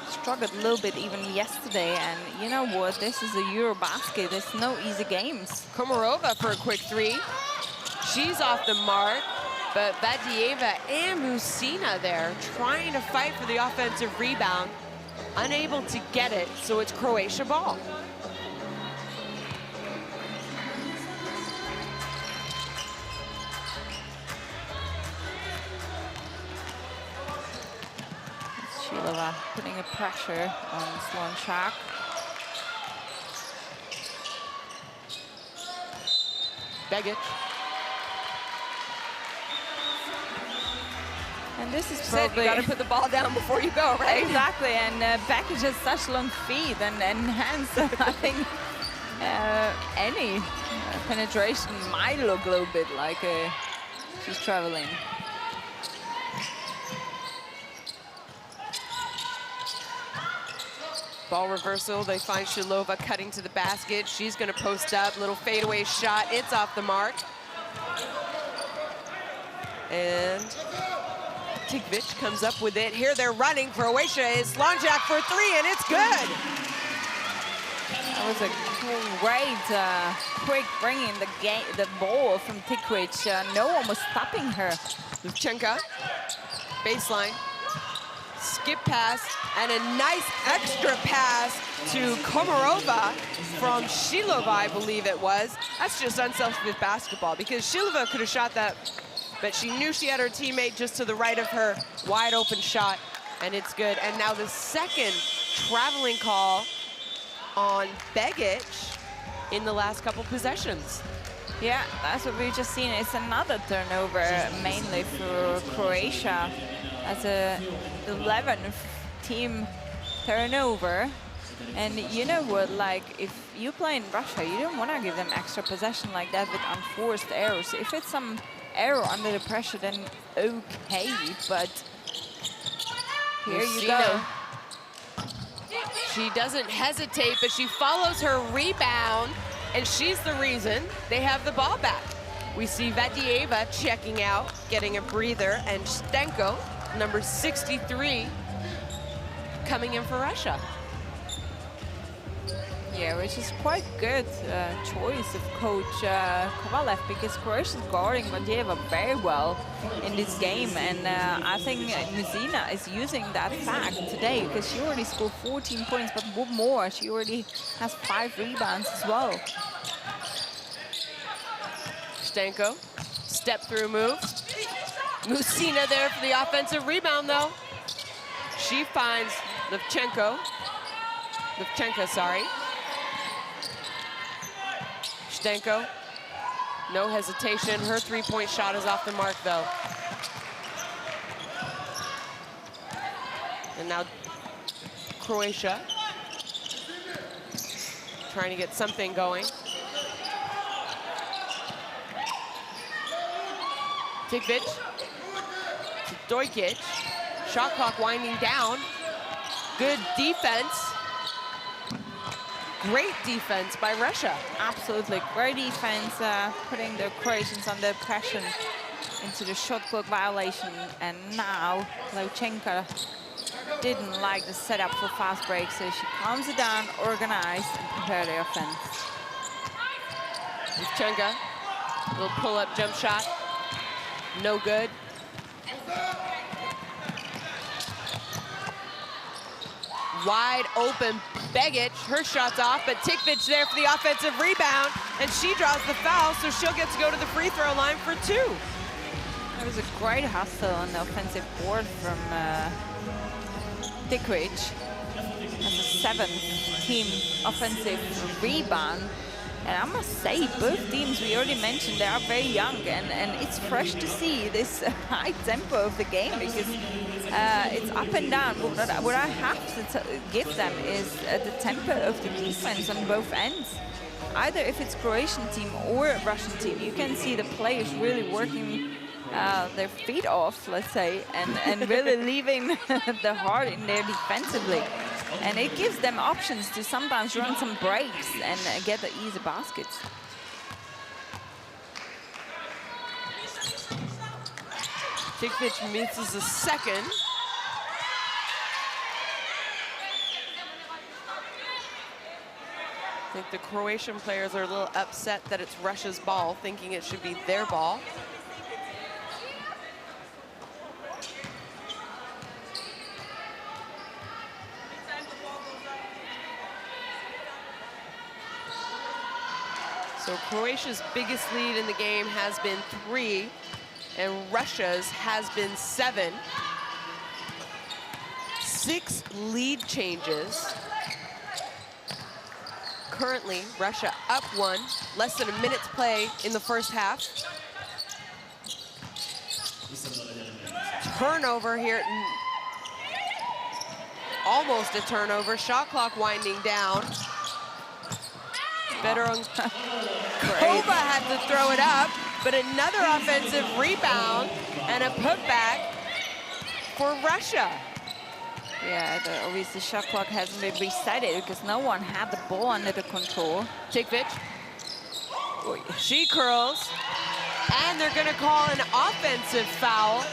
Struggled a little bit even yesterday, and you know what, this is a EuroBasket. It's no easy games. Komarova for a quick 3. She's off the mark, but Badieva and Musina there trying to fight for the offensive rebound, unable to get it, so it's Croatia ball. Shilova putting a pressure on Slonchak. Begic. And this is Said probably... you gotta put the ball down before you go, right? Exactly, and Begic has such long feet and hands that I think any penetration might look a little bit like she's traveling. Ball reversal, they find Shilova cutting to the basket. She's gonna post up, little fadeaway shot. It's off the mark. And Tigvic comes up with it. Here they're running. Croatia is long jack for three, and it's good. That was a great, quick bringing the ball from Tigvic. No one was stopping her. Levchenka, baseline, skip pass, and a nice extra pass to Komarova from Shilova, I believe it was. That's just unselfish basketball, because Shilova could have shot that, but she knew she had her teammate just to the right of her, wide open shot, and it's good. And now the second traveling call on Begic in the last couple possessions. Yeah, that's what we've just seen. It's another turnover, mainly for Croatia, as a 11th team turnover. And you know what, like, if you play in Russia, you don't want to give them extra possession like that with unforced errors. If it's some error under the pressure, then okay, but here you go. She doesn't hesitate, but she follows her rebound, and she's the reason they have the ball back. We see Vadieva checking out, getting a breather, and Stenko, number 63, coming in for Russia. Yeah, which is quite good choice of Coach Kovalev, because Croatia is guarding Vadieva very well in this game, and I think Muzina is using that fact today, because she already scored 14 points, but what more? She already has 5 rebounds as well. Stenko, step through move. Muzina there for the offensive rebound, though. She finds Levchenka, sorry. Stenko, no hesitation. Her three-point shot is off the mark, though. And now Croatia trying to get something going. Tigvic to Dojkic. Shot clock winding down. Good defense. Great defense by Russia. Absolutely, great defense, putting the Croatians under pressure into the shot clock violation. And now Levchenka didn't like the setup for fast break, so she calms it down, organized, and prepare the offense. Levchenka, little pull-up jump shot, no good. Wide open Begic, her shot's off, but Tigvic there for the offensive rebound, and she draws the foul, so she'll get to go to the free throw line for 2. There was a great hustle on the offensive board from Tigvic. That's a 7th team offensive rebound. And I must say, both teams we already mentioned, they are very young, and it's fresh to see this high tempo of the game, because it's up and down. What I have to give them is the tempo of the defense on both ends. Either if it's Croatian team or Russian team, you can see the players really working their feet off, let's say, and really leaving the heart in there defensively. And it gives them options to sometimes run some breaks and get the easy baskets. Tigvic misses a second. I think the Croatian players are a little upset that it's Russia's ball, thinking it should be their ball. So Croatia's biggest lead in the game has been 3, and Russia's has been 7. 6 lead changes. currently Russia up 1, less than a minute's play in the first half. Turnover here, almost a turnover. Shot clock winding down. Kova had to throw it up, but another offensive rebound and a putback for Russia. Yeah, obviously the shot clock hasn't been resetted because no one had the ball under the control. Tikvich. She curls, and they're going to call an offensive foul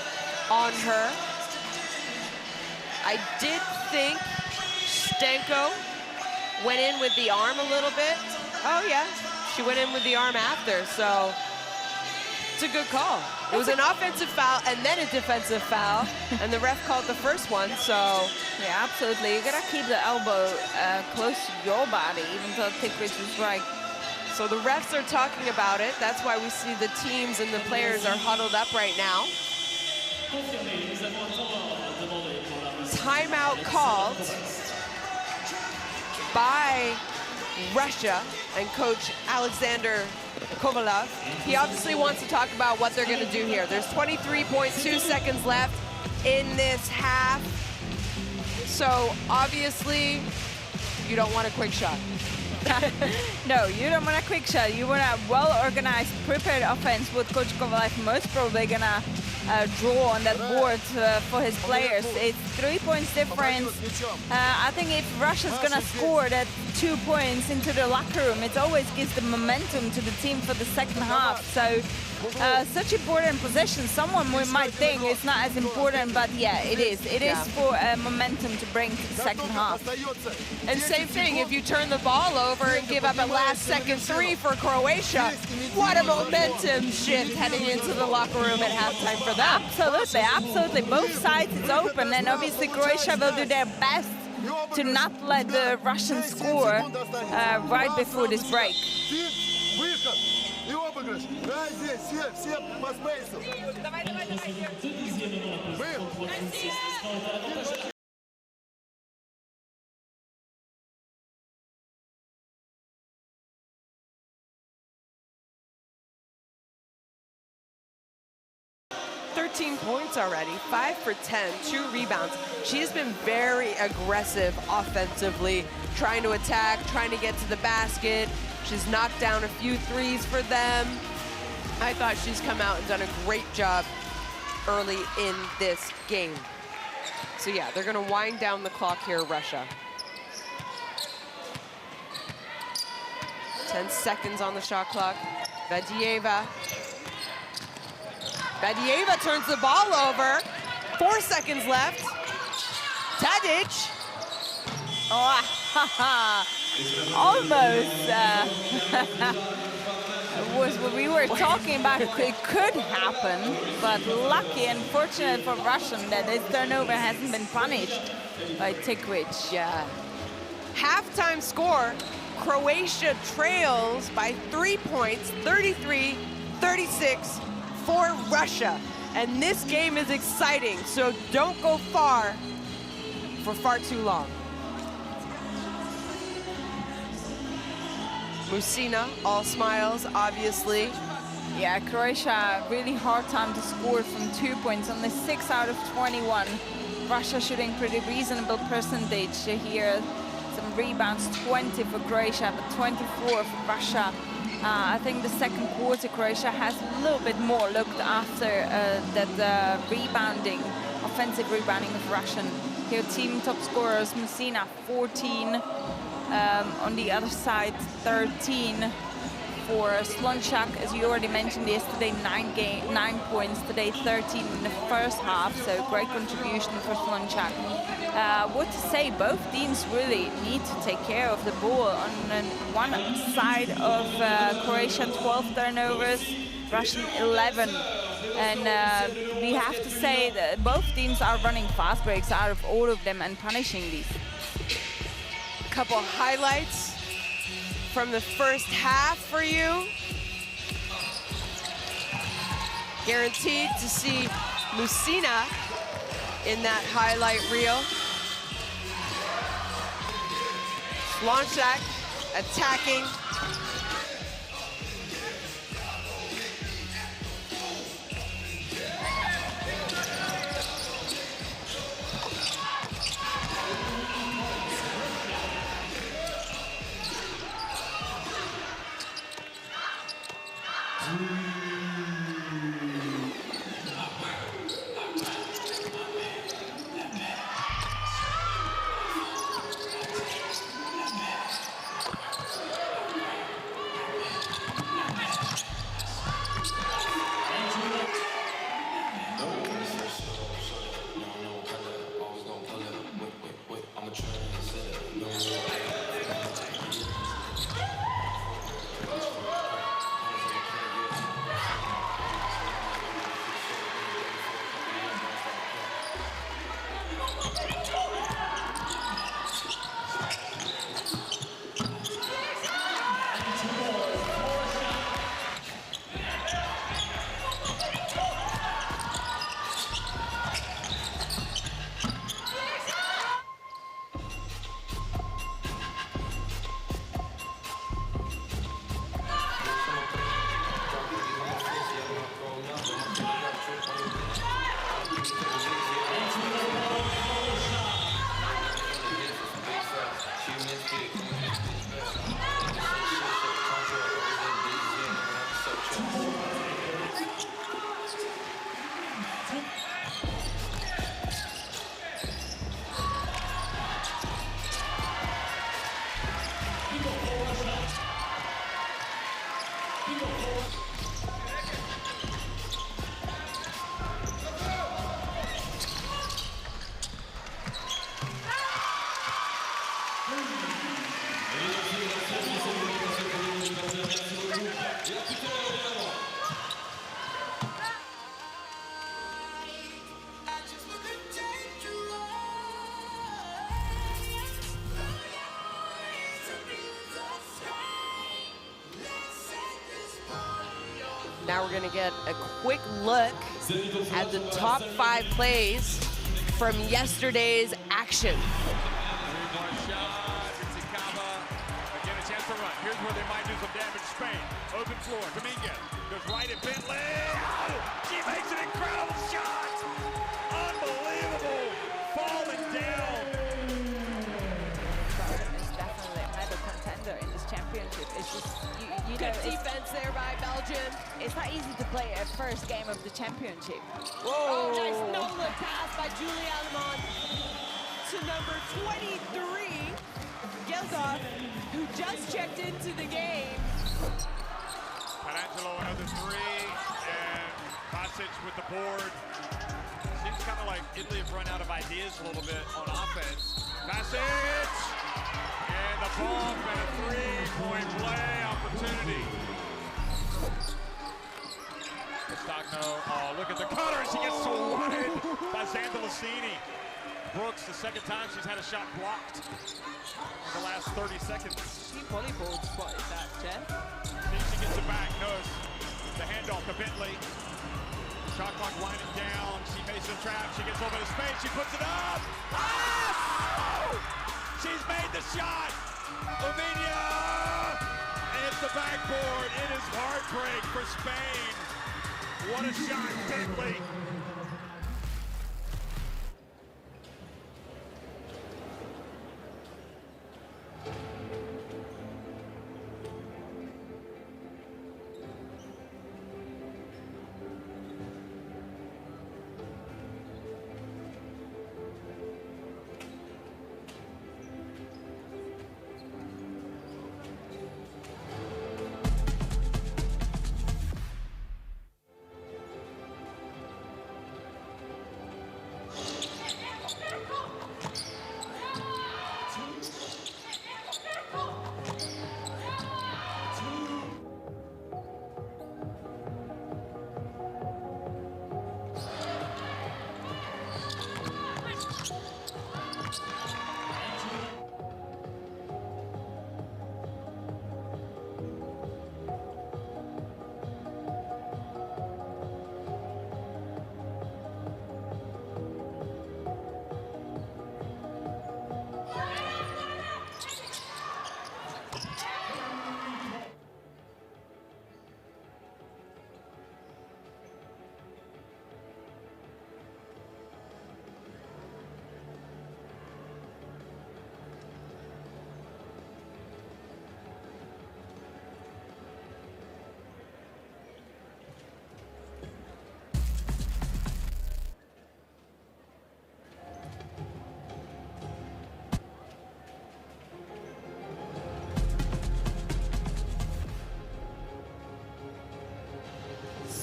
on her. I did think Stenko went in with the arm a little bit. Oh, yeah, she went in with the arm after, so it's a good call. It was an offensive foul and then a defensive foul, and the ref called the first one, so. Yeah, absolutely. You gotta keep the elbow close to your body, even though Tikvich was right. So the refs are talking about it. That's why we see the teams and the players are huddled up right now. Timeout called by Russia and coach Alexander Kovalov. He obviously wants to talk about what they're going to do here. There's 23.2 seconds left in this half. So obviously, you don't want a quick shot. No, you don't want a quick shot. You want a well-organized, prepared offense. What Coach Kovalov most probably gonna draw on that board for his players. It's 3 points difference. I think if Russia's gonna score that 2 points into the locker room, it always gives the momentum to the team for the second half. So such important possession. Someone might think it's not as important, but yeah, it is. It is for momentum to bring to the second half. And same thing, if you turn the ball over and give up a last-second 3 for Croatia, what a momentum shift heading into the locker room at halftime for them. Absolutely, absolutely. Both sides it's open, and obviously Croatia will do their best to not let the Russians score right before this break. 13 points already, 5 for 10, 2 rebounds. She's been very aggressive offensively, trying to attack, trying to get to the basket. She's knocked down a few threes for them. I thought she's come out and done a great job early in this game. So yeah, they're gonna wind down the clock here, Russia. 10 seconds on the shot clock. Vadieva. Vadieva turns the ball over. 4 seconds left. Tadic. Oh, almost was what we were talking about. It could happen, but lucky and fortunate for Russian that this turnover hasn't been punished by Tikvich. Yeah. Halftime score, Croatia trails by 3 points, 33-36 for Russia. And this game is exciting, so don't go far for far too long. Musina, all smiles, obviously. Yeah, Croatia, really hard time to score from 2 points, only 6 out of 21. Russia shooting pretty reasonable percentage here. Some rebounds, 20 for Croatia, but 24 for Russia. I think the second quarter, Croatia has a little bit more looked after that rebounding, offensive rebounding of Russian. Here, team top scorers, Musina, 14. On the other side, 13 for Slonchak, as you already mentioned yesterday, 9 points, today 13 in the first half, so great contribution for Slonchak. What to say, both teams really need to take care of the ball. On one side of Croatia, 12 turnovers, Russian 11. And we have to say that both teams are running fast breaks out of all of them and punishing these. Couple highlights from the first half for you. Guaranteed to see Musina in that highlight reel. Slonchak attacking. Now we're going to get a quick look at the top 5 plays from yesterday's action. Again, a chance to run. Here's where they might do some damage. Spain, open floor. Dominguez goes right at Bentley. Oh, she makes an incredible shot. Unbelievable. Falling down. Belgium is definitely a medal contender in this championship. It's just, you know, Good defense there by Belgium. it's not easy to play a first game of the championship. Oh, nice no-look pass by Julie Alemán to number 23, Geldov, who just checked into the game. Petrangelo another three, and Kosic with the board. Seems kind of like Italy have run out of ideas a little bit on offense. Kosic! And the bump and a three-point play opportunity. Stagno, oh, look at the cutter, she gets swatted by Zandalicini. Brooks, the second time she's had a shot blocked in the last 30 seconds. She volleyball spotted that, Jeff. See, she gets it back, knows the handoff to Bentley. Shot clock winding down, she makes a trap, she gets over to space, she puts it up! Oh! She's made the shot! Lavinia! And it's the backboard, it is heartbreak for Spain. What a shot, Bentley!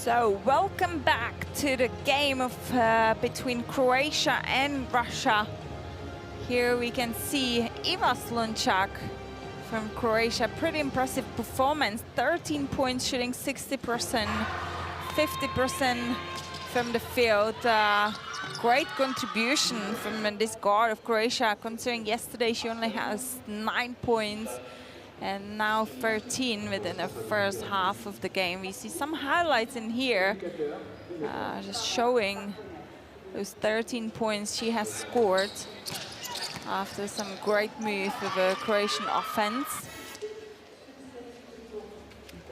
So welcome back to the game of between Croatia and Russia. Here we can see Iva Slunčak from Croatia. Pretty impressive performance. 13 points, shooting 60%, 50% from the field. Great contribution from this guard of Croatia, considering yesterday she only has 9 points. And now 13 within the first half of the game. We see some highlights in here, just showing those 13 points she has scored after some great move with the Croatian offense.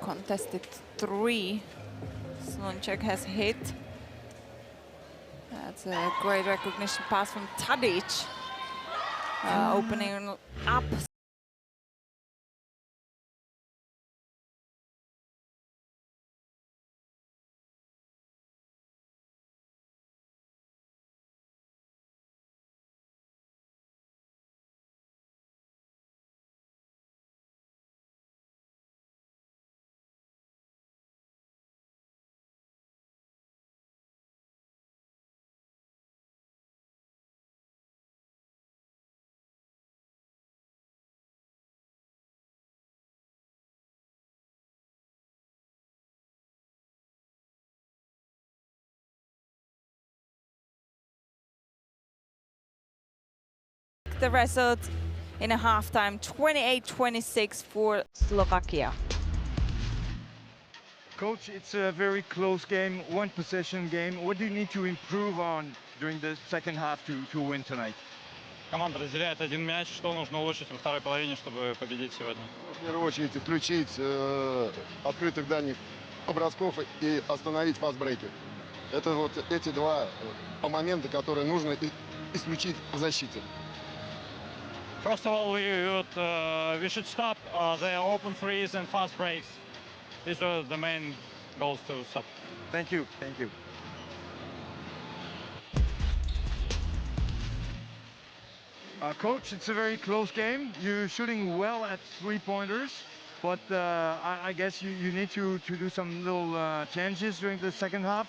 Contested 3, Slunčak has hit. That's a great recognition pass from Tadic, opening up. The result in a halftime, 28-26 for Slovakia. Coach, it's a very close game, one possession game. What do you need to improve on during the second half to win tonight? Команда разделяет один мяч. Что нужно улучшить во второй половине, чтобы победить сегодня? В первую очередь включить открытых дальних бросков и остановить фастбрейки. Это вот эти два момента, которые нужно исключить в защите. First of all, we should stop the open threes and fast breaks. These are the main goals to stop. Thank you. Thank you. Coach, it's a very close game. You're shooting well at three-pointers, but I guess you need to do some little changes during the second half.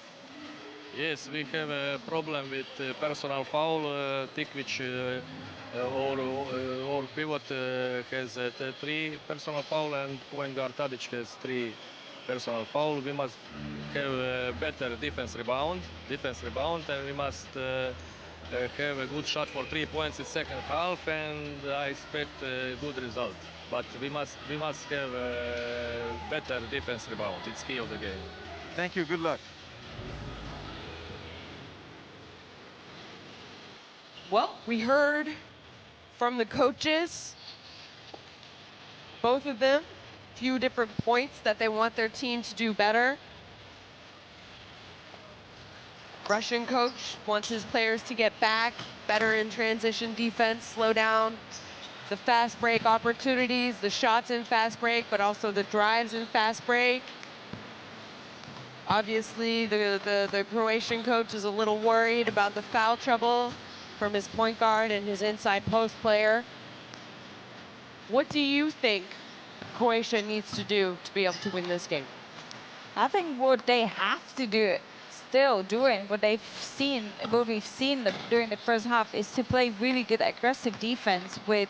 Yes, we have a problem with personal foul. Tikvic, our pivot, has 3 personal foul, and point guard Tadic has 3 personal foul. We must have a better defense rebound, and we must have a good shot for 3 points in second half, and I expect a good result. But we must have a better defense rebound. It's key of the game. Thank you. Good luck. Well, we heard from the coaches, both of them, a few different points that they want their team to do better. Russian coach wants his players to get back, better in transition defense, slow down the fast break opportunities, the shots in fast break, but also the drives in fast break. Obviously, the Croatian coach is a little worried about the foul trouble from his point guard and his inside post player. What do you think Croatia needs to do to be able to win this game? I think what they have to do, still doing what we've seen during the first half, is to play really good aggressive defense with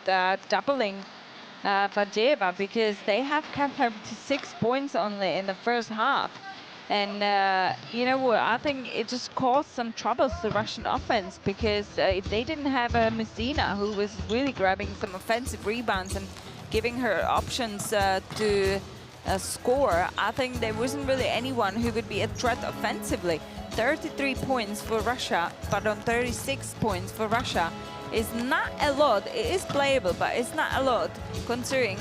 doubling Vajeva, because they have kept her to 6 points only in the first half. And you know what, I think it just caused some troubles to the Russian offense, because if they didn't have Messina, who was really grabbing some offensive rebounds and giving her options to score, I think there wasn't really anyone who would be a threat offensively. 33 points for Russia, but on 36 points for Russia is not a lot. It is playable, but it's not a lot considering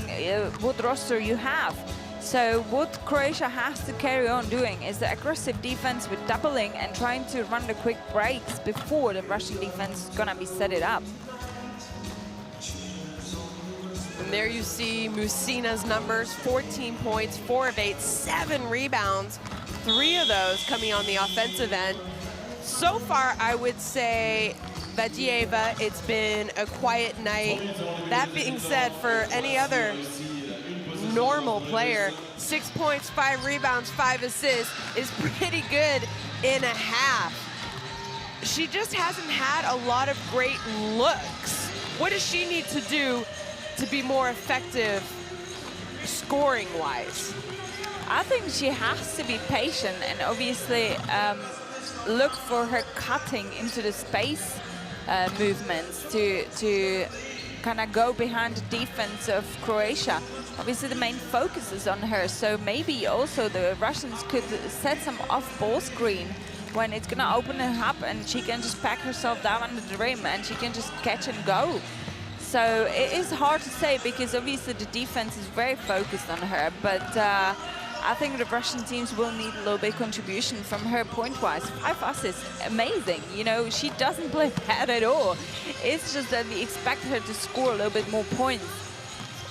what roster you have. So what Croatia has to carry on doing is the aggressive defense with doubling and trying to run the quick breaks before the Russian defense is gonna be set it up. And there you see Musina's numbers, 14 points, 4 of 8, 7 rebounds, 3 of those coming on the offensive end. So far, I would say Vajeva, it's been a quiet night. That being said, for any other normal player. 6 points, 5 rebounds, 5 assists is pretty good in a half. She just hasn't had a lot of great looks. What does she need to do to be more effective scoring-wise? I think she has to be patient and obviously look for her cutting into the space movements to kind of go behind the defense of Croatia. Obviously the main focus is on her, so maybe also the Russians could set some off-ball screen when it's gonna open her up and she can just pack herself down under the rim and she can just catch and go. So it is hard to say because obviously the defense is very focused on her, but I think the Russian teams will need a little bit contribution from her point-wise. 5 assists, amazing. You know, she doesn't play bad at all. It's just that we expect her to score a little bit more points.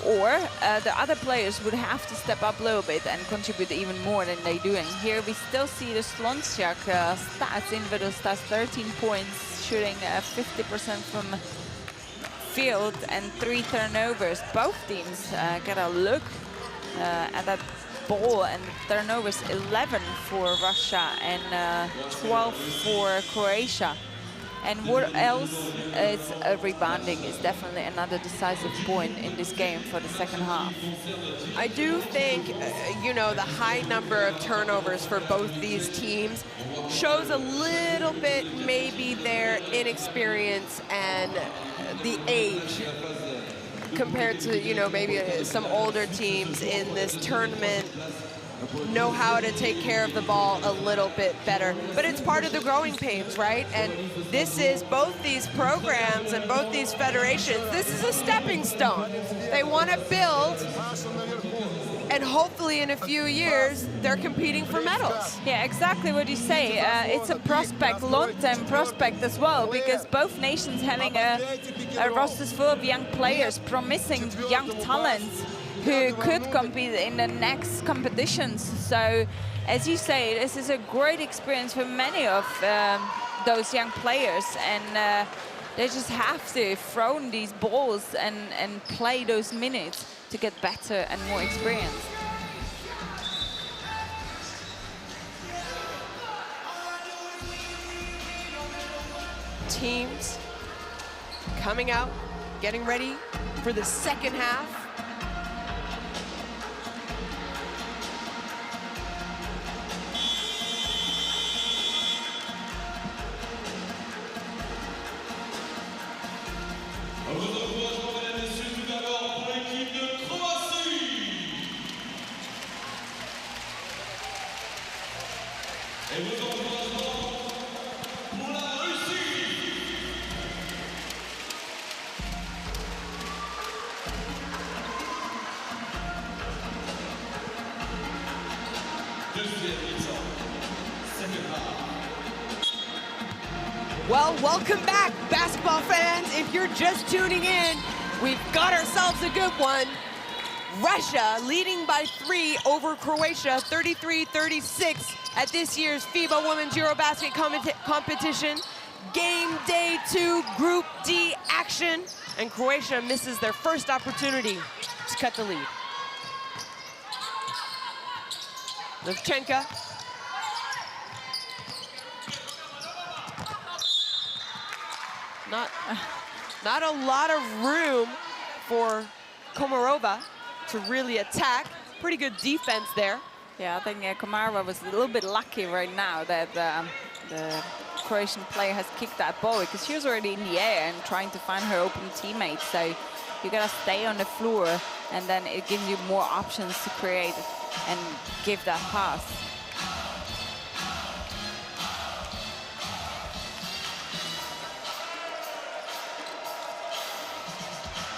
Or the other players would have to step up a little bit and contribute even more than they're doing. Here we still see the Slonczak stats, individual stats, 13 points, shooting 50% from field and 3 turnovers. Both teams get a look at that ball, and turnovers 11 for Russia and 12 for Croatia. And what else is rebounding is definitely another decisive point in this game for the second half. I do think, you know, the high number of turnovers for both these teams shows a little bit maybe their inexperience and the age compared to, you know, maybe some older teams in this tournament know how to take care of the ball a little bit better. But it's part of the growing pains, right? And this is both these programs and both these federations, this is a stepping stone. They want to build, and hopefully in a few years, they're competing for medals. Yeah, exactly what you say. It's a prospect, long-term prospect as well, because both nations having a roster full of young players, promising young talents who could compete in the next competitions. So, as you say, this is a great experience for many of those young players, and they just have to throw in these balls and play those minutes to get better and more experience. Teams coming out, getting ready for the second half. Well, welcome back, basketball fans. If you're just tuning in, we've got ourselves a good one. Russia leading by 3 over Croatia, 33-36 at this year's FIBA Women's EuroBasket competition. Game day 2, Group D action, and Croatia misses their first opportunity to cut the lead. Levchenka. Not a lot of room for Komarova to really attack. Pretty good defense there. Yeah, I think Komarova was a little bit lucky right now that the Croatian player has kicked that ball, because she was already in the air and trying to find her open teammate. So you gotta stay on the floor, and then it gives you more options to create and give that pass.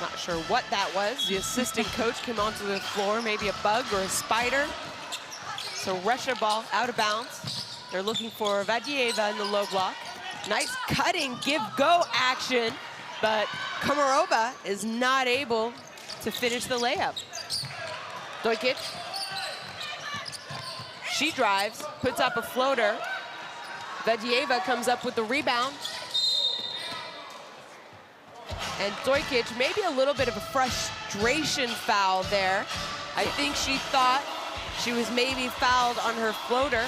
Not sure what that was. The assistant coach came onto the floor, maybe a bug or a spider. So Russia ball out of bounds. They're looking for Vadieva in the low block. Nice cutting, give-go action, but Komarova is not able to finish the layup. Dojkic. She drives, puts up a floater. Vadieva comes up with the rebound. And Dojkic, maybe a little bit of a frustration foul there. I think she thought she was maybe fouled on her floater.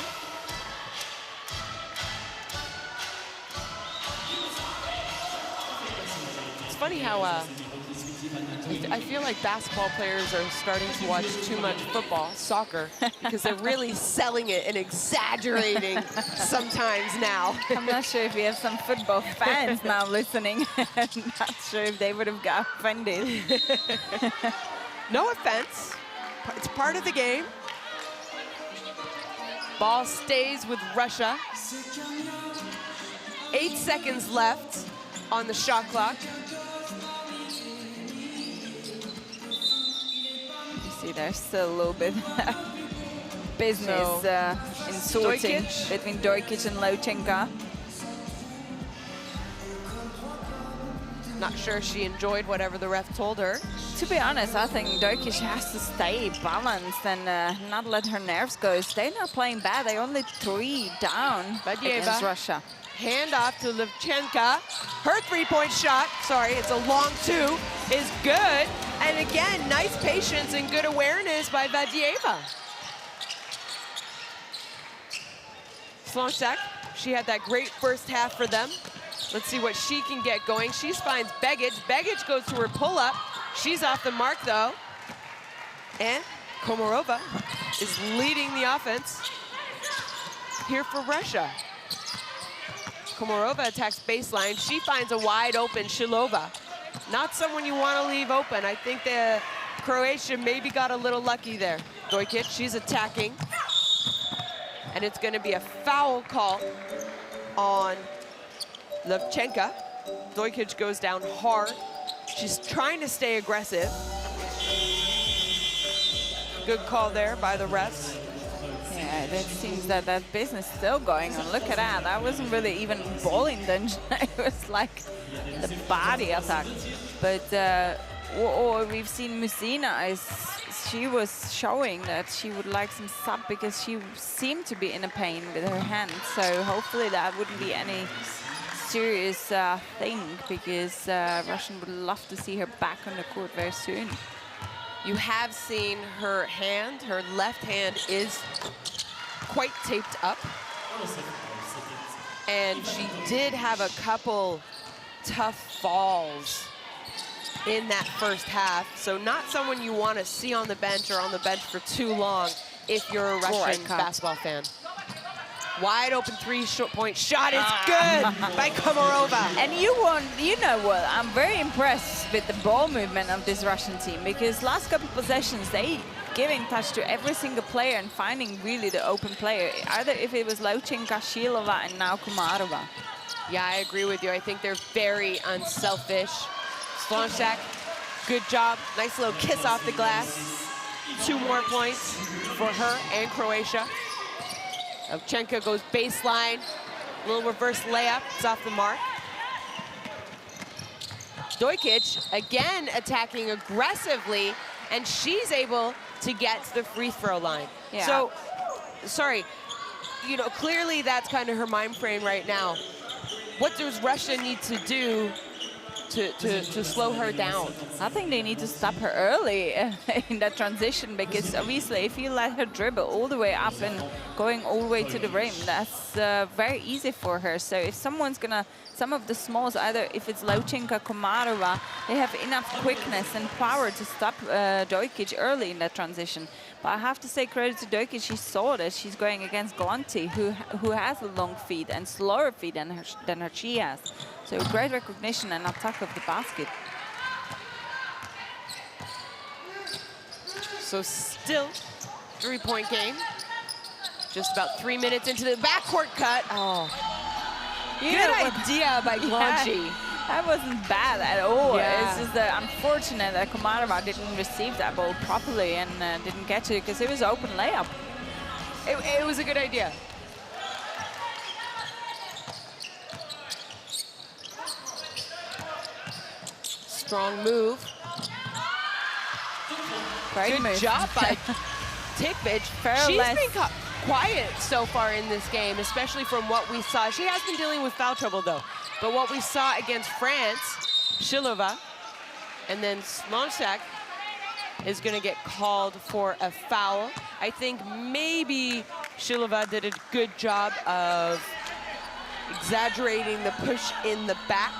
It's funny how I feel like basketball players are starting to watch too much football, soccer, because they're really selling it and exaggerating sometimes now. I'm not sure if we have some football fans now listening. I'm not sure if they would have got offended. No offense. It's part of the game. Ball stays with Russia. 8 seconds left on the shot clock. See, there's still a little bit business in sorting between Dojkic and Lovchenko. Not sure she enjoyed whatever the ref told her. To be honest, I think Dojkic has to stay balanced and not let her nerves go. They're not playing bad. They only 3 down against Russia. Hand off to Lovchenko. Her three-point shot, sorry, it's a long 2, is good. And again, nice patience and good awareness by Vadeeva. Slonczak, she had that great first half for them. Let's see what she can get going. She finds Begic. Begic goes to her pull-up. She's off the mark, though. And Komarova is leading the offense here for Russia. Komarova attacks baseline. She finds a wide open Shilova. Not someone you want to leave open. I think the Croatia maybe got a little lucky there. Dojkic, she's attacking. And it's going to be a foul call on Lovchenko. Dojkic goes down hard. She's trying to stay aggressive. Good call there by the refs. Yeah, it seems that business is still going on. Look at that. That wasn't really even bowling then. It was like the body attack. But we've seen Musina, she was showing that she would like some sub because she seemed to be in a pain with her hand. So hopefully that wouldn't be any serious thing, because Russian would love to see her back on the court very soon. You have seen her hand, her left hand is quite taped up. And she did have a couple tough falls in that first half. So not someone you want to see on the bench or on the bench for too long if you're a Russian basketball fan. Wide open three-point shot is good by Komarova. And you know what? I'm very impressed with the ball movement of this Russian team, because last couple possessions they giving touch to every single player and finding really the open player. Either if it was Lovchenko, Shilova, and now Komarova. Yeah, I agree with you. I think they're very unselfish. Slonczak, good job. Nice little kiss off the glass. 2 more points for her and Croatia. Lovchenko goes baseline, little reverse layup, it's off the mark. Dojkic again attacking aggressively, and she's able to get to the free throw line. Yeah. So, sorry, you know, clearly that's kind of her mind frame right now. What does Russia need to do to slow her down? I think they need to stop her early in that transition, because obviously if you let her dribble all the way up and going all the way to the rim, that's very easy for her. So if someone's gonna, some of the smalls, either if it's Lovchenko, Komarova, they have enough quickness and power to stop Dojkic early in that transition. But I have to say credit to Dojkic, she saw that she's going against Galanti, who has a long feet and slower feet than she has. So great recognition and attack of the basket. So still 3-point game. Just about 3 minutes into the backcourt cut. Oh, good idea by Galanti. Yeah, that wasn't bad at all. Yeah. It's just unfortunate that Komarova didn't receive that ball properly and didn't catch it, because it was open layup. It was a good idea. Strong move. Good job by Tikvich. She's been quiet so far in this game, especially from what we saw. She has been dealing with foul trouble, though. But what we saw against France, Shilova, and then Slonczak is going to get called for a foul. I think maybe Shilova did a good job of exaggerating the push in the back.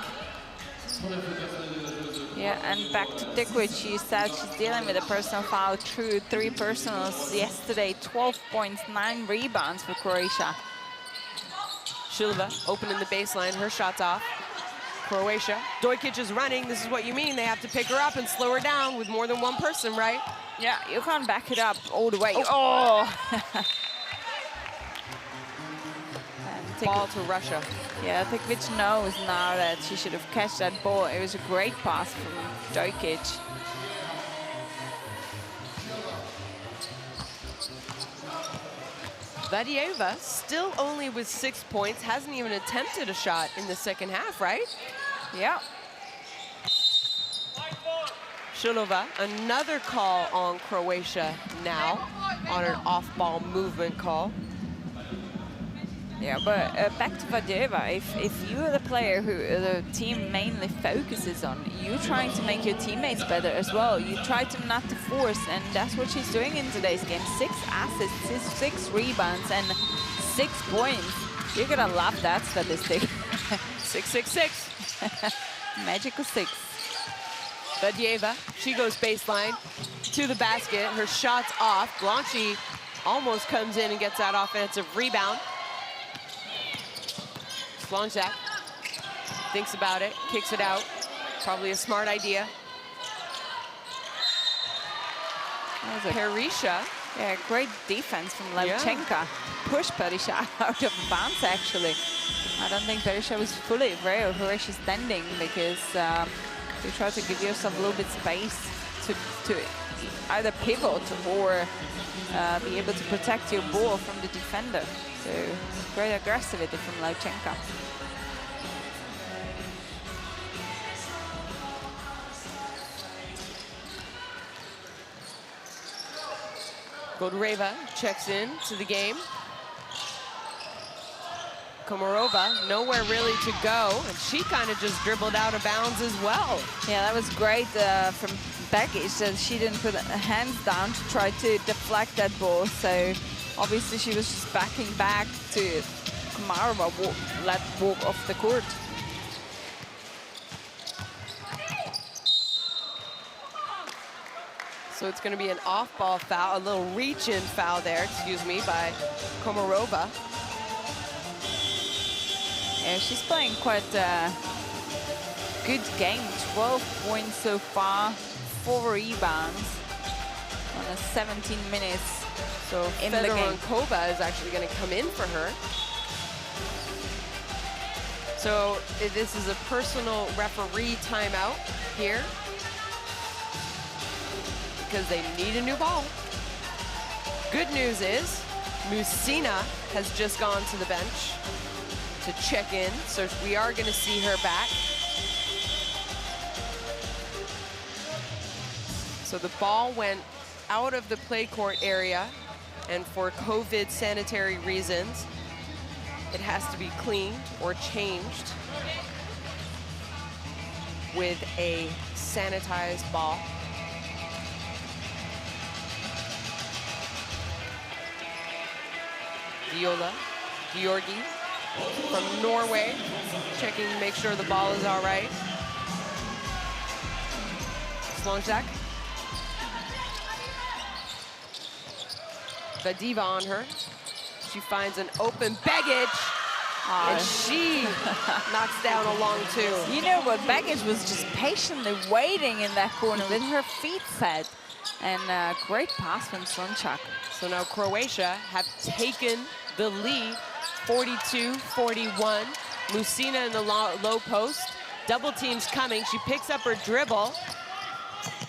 Yeah, and back to Tikvic, she said she's dealing with a personal foul through 3 personals yesterday, 12 points, 9 rebounds for Croatia. Shilova opening the baseline, her shot's off. Croatia, Dojkic is running, this is what you mean, they have to pick her up and slow her down with more than one person, right? Yeah, you can't back it up all the way. Oh! Ball to Russia. Yeah, Tikvic knows now that she should have catched that ball. It was a great pass from Dojkic. Vadieva still only with 6 points, hasn't even attempted a shot in the second half, right? Yeah. Shilova, another call on Croatia now, on an off-ball movement call. Yeah, but back to Vadieva, if you're the player who the team mainly focuses on, you're trying to make your teammates better as well. You try to not to force, and that's what she's doing in today's game. 6 assists, 6 rebounds, and 6 points. You're gonna love that statistic. 666. Magical 6. Vadieva, she goes baseline to the basket. Her shot's off. Blanchi almost comes in and gets that offensive rebound. Slonjak thinks about it, kicks it out. Probably a smart idea. Perisha. Yeah, great defense from Levchenka. Yeah. Push Perisha out of bounds, actually. I don't think Perisha was fully aware of where she's standing, because you try to give yourself a little bit space to either pivot or be able to protect your ball from the defender. So great aggressivity from Levchenka. Godreva checks in to the game. Komarova, nowhere really to go, and she kind of just dribbled out of bounds as well. Yeah, that was great from Begic, that she didn't put her hands down to try to deflect that ball. So obviously she was just backing back to Komarova, let walk off the court. So it's going to be an off-ball foul, a little reach-in foul there, excuse me, by Komarova. Yeah, she's playing quite a good game. 12 points so far, 4 rebounds on 17 minutes. So Fedoronkova is actually going to come in for her. So this is a personal referee timeout here, because they need a new ball. Good news is Musina has just gone to the bench to check in, so we are going to see her back. So the ball went out of the play court area, and for COVID sanitary reasons, it has to be cleaned or changed with a sanitized ball. Viola Georgi from Norway, checking to make sure the ball is all right. Slonjak. Vadieva on her. She finds an open Begic, and she knocks down a long 2. You know what, Begic was just patiently waiting in that corner with her feet set. And a great pass from Slonjak. So now Croatia have taken the lead, 42-41. Musina in the low post. Double teams coming. She picks up her dribble.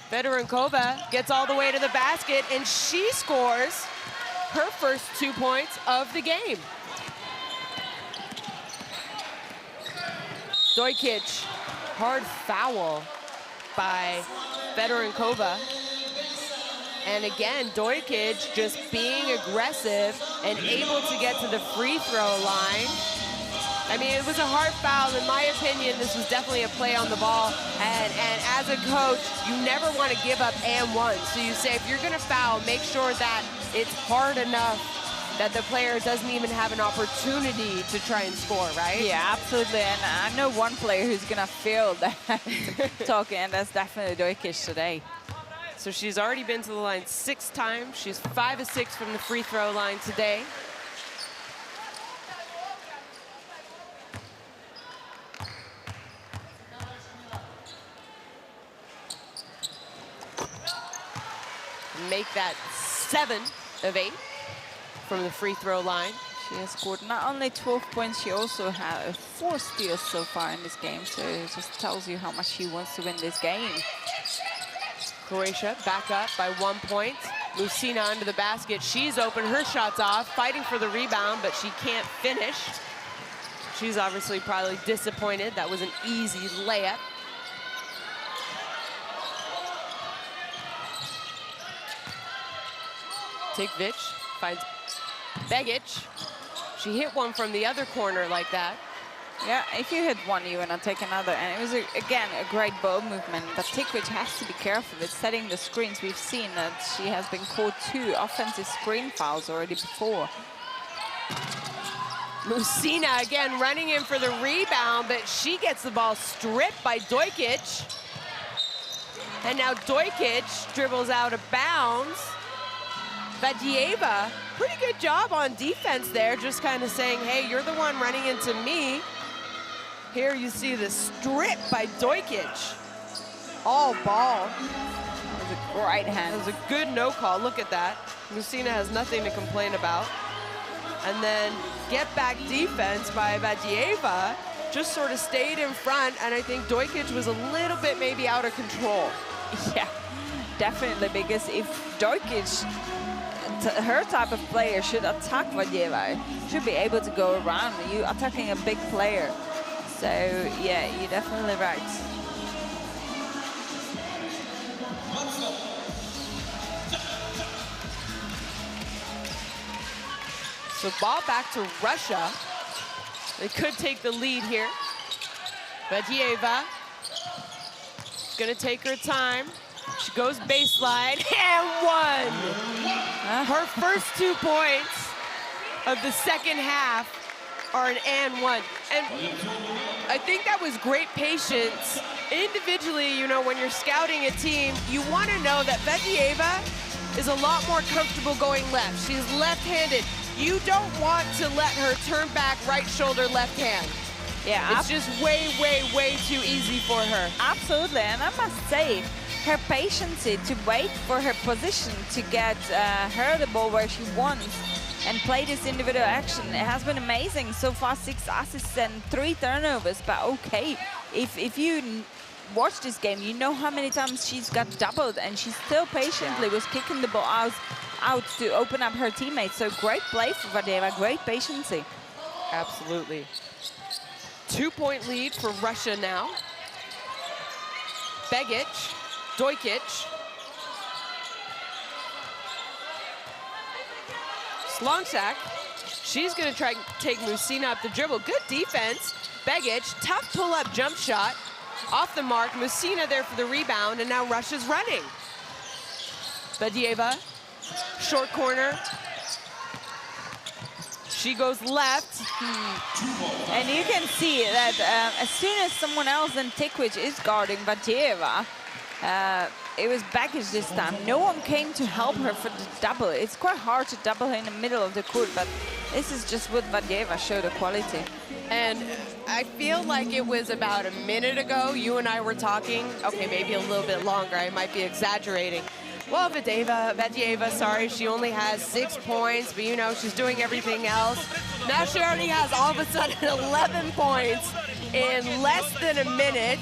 Fedoronkova gets all the way to the basket, and she scores her first 2 points of the game. Dojkic, hard foul by Fedoronkova. And again, Dojkic just being aggressive and able to get to the free throw line. I mean, it was a hard foul. In my opinion, this was definitely a play on the ball. And as a coach, you never want to give up and one. So you say, if you're going to foul, make sure that it's hard enough that the player doesn't even have an opportunity to try and score, right? Yeah, absolutely. And I know one player who's going to feel that talking, and that's definitely Dojkic today. So she's already been to the line 6 times. She's 5 of 6 from the free throw line today. Make that 7 of 8 from the free throw line. She has scored not only 12 points, she also has 4 steals so far in this game. So it just tells you how much she wants to win this game. Croatia back up by 1 point. Lucina under the basket. She's open, her shot's off, fighting for the rebound, but she can't finish. She's obviously probably disappointed. That was an easy layup. Tikvic finds Begic. She hit one from the other corner like that. Yeah, if you hit one, you want to take another. And it was, again, a great ball movement. But Tikvic has to be careful with setting the screens. We've seen that she has been caught 2 offensive screen fouls already before. Lucina again running in for the rebound, but she gets the ball stripped by Dojkic. And now Dojkic dribbles out of bounds. Vadieva, pretty good job on defense there, just kind of saying, hey, you're the one running into me. Here you see the strip by Dojkic. All ball. That was a great hand. That was a good no call. Look at that. Lucina has nothing to complain about. And then get back defense by Vadieva just sort of stayed in front, and I think Dojkic was a little bit maybe out of control. Yeah, definitely, because if Dojkic, her type of player, should attack Vadieva, should be able to go around. You attacking a big player. So, yeah, you're definitely right. So ball back to Russia. They could take the lead here. Vadieva is gonna take her time. She goes baseline and 1. Her first 2 points of the second half are an and 1. And I think that was great patience. Individually, you know, when you're scouting a team, you want to know that Vadieva is a lot more comfortable going left. She's left-handed. You don't want to let her turn back right shoulder left hand. Yeah, it's just way, way, way too easy for her. Absolutely, and I must say, her patience to wait for her position to get her the ball where she wants and play this individual action, it has been amazing. So far, 6 assists and 3 turnovers, but okay, if you watch this game, you know how many times she's got doubled and she still patiently was kicking the ball out to open up her teammates. So great play for Vadieva, great patience. Absolutely. 2-point lead for Russia now. Begic, Dojkic. Slonczak, she's gonna try and take Lucina up the dribble. Good defense. Begic, tough pull-up jump shot. Off the mark, Lucina there for the rebound, and now Russia's running. Vadieva, short corner. She goes left. And you can see that as soon as someone else than Tikvic is guarding Vadieva, it was Begic this time. No one came to help her for the double. It's quite hard to double her in the middle of the court, but this is just what Vadieva showed the quality. And I feel like it was about a minute ago, you and I were talking, okay, maybe a little bit longer, I might be exaggerating. Well, Vadieva, sorry, she only has 6 points, but you know, she's doing everything else. Now she already has all of a sudden 11 points in less than a minute.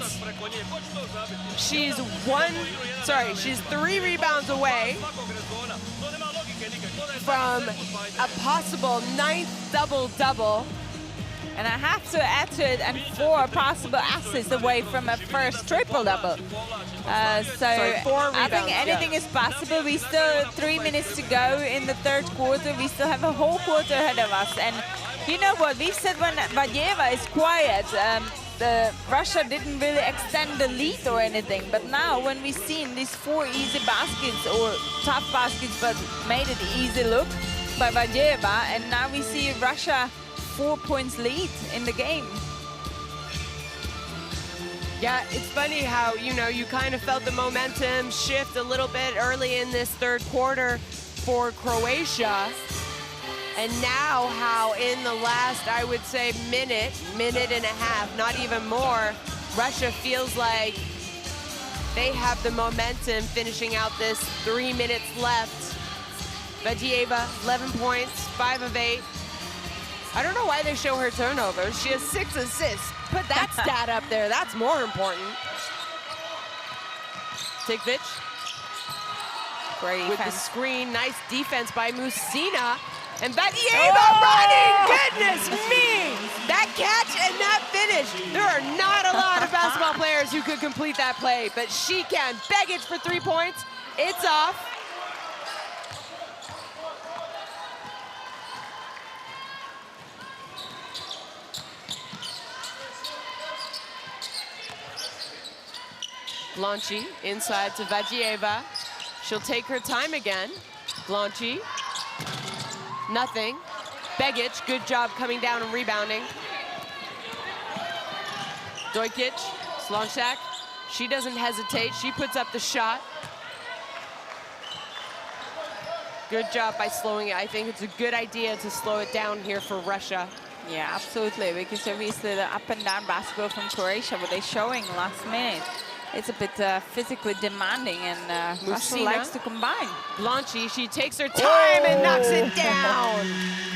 She's 3 rebounds away from a possible 9th double-double. And I have to add to it, and 4 possible assists away from a first triple-double. 4 I rebounds, think anything is possible. We still have 3 minutes to go in the third quarter. We still have a whole quarter ahead of us. And You know what, we said when Valjeva is quiet, Russia didn't really extend the lead or anything, but now when we've seen these 4 easy baskets, or tough baskets, but made it easy look by Valjeva, and now we see Russia 4 points lead in the game. Yeah, it's funny how, you know, you kind of felt the momentum shift a little bit early in this third quarter for Croatia. And now how in the last, I would say, minute and a half, not even more, Russia feels like they have the momentum finishing out this 3 minutes left. Valjeva, 11 points, 5 of 8. I don't know why they show her turnovers. She has 6 assists. Put that stat up there. That's more important. Tikvic. Great with defense. the screen. Nice defense by Musina. And Valjeva running. Goodness me. That catch and that finish. There are not a lot of basketball players who could complete that play, but she can. Begic for 3 points. It's off. Blanchi inside to Valjeva. She'll take her time again. Blanchi, nothing. Begic, good job coming down and rebounding. Dojkic, Slonczak, she doesn't hesitate. She puts up the shot. Good job by slowing it. I think it's a good idea to slow it down here for Russia. Yeah, absolutely, because obviously the up and down basketball from Croatia, what they're showing last minute, it's a bit physically demanding, and Russia likes to combine. Blanchi, she takes her time and knocks it down.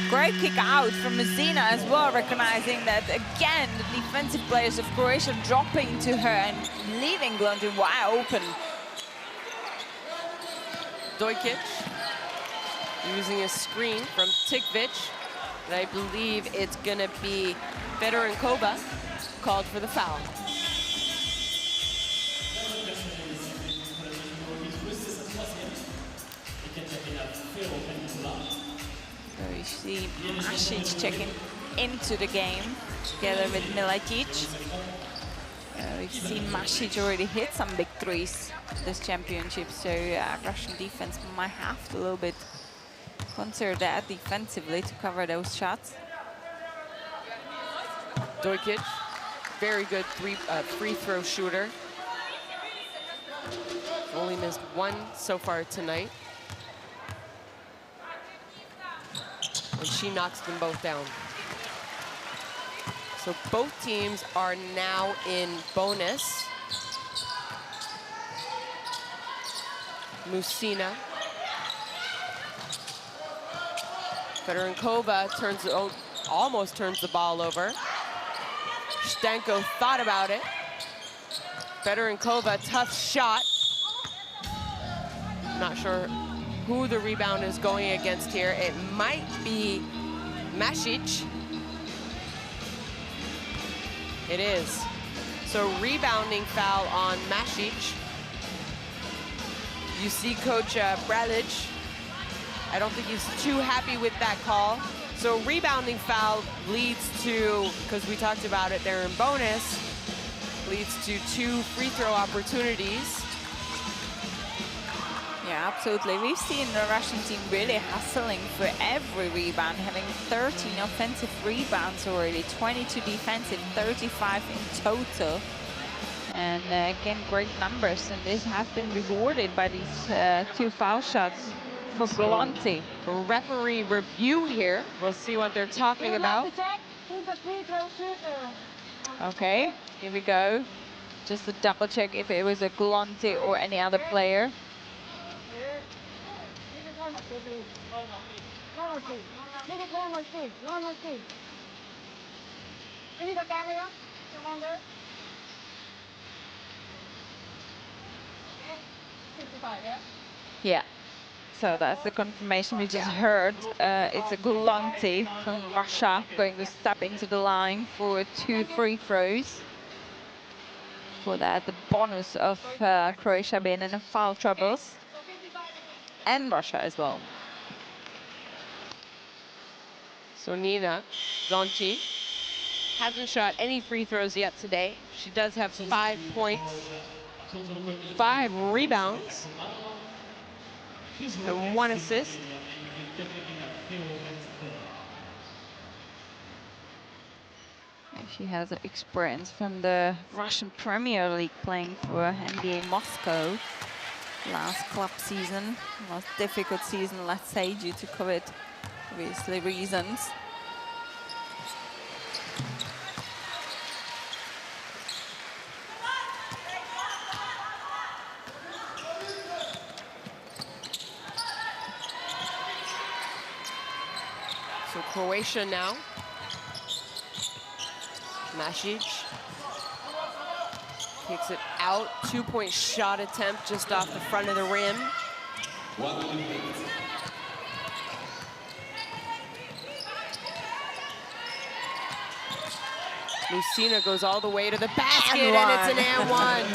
Great kick out from Musina as well, recognizing that, again, the defensive players of Croatia dropping to her and leaving Blanchi wide open. Dojkic using a screen from Tikvic. And I believe it's going to be Fedorenkova called for the foul. So you see Masic checking into the game together with Milajic. We've seen Masic already hit some big threes this championship, so Russian defense might have to a little bit consider that defensively to cover those shots. Dojkic, very good free throw shooter. Only missed 1 so far tonight. And she knocks them both down. So both teams are now in bonus. Musina. Fedorenkova almost turns the ball over. Stenko thought about it. Fedorenkova, tough shot. Not sure who the rebound is going against here. It might be Masic. It is. So rebounding foul on Masic. You see Coach Bralic. I don't think he's too happy with that call. So rebounding foul leads to, because we talked about it, they're in bonus, leads to 2 free throw opportunities. Yeah, absolutely. We've seen the Russian team really hustling for every rebound, having 13 offensive rebounds already, 22 defensive, 35 in total. And again, great numbers. And this has been rewarded by these 2 foul shots for Blanchi. Referee review here. We'll see what they're talking about. Okay, here we go. Just to double check if it was a Blanchi or any other player. Yeah. So that's the confirmation we just heard. It's a Blanchi from Russia going to step into the line for 2 free throws. For that, the bonus of Croatia being in foul troubles. And Russia as well. So Nina Zonchi hasn't shot any free throws yet today. She does have 5 points, 5 rebounds, and 1 assist. She has experience from the Russian Premier League, playing for NBA Moscow last club season, most difficult season, let's say, due to COVID, obviously reasons. So Croatia now. Masic kicks it out. 2-point shot attempt just off the front of the rim. Musina goes all the way to the basket, and it's an and one.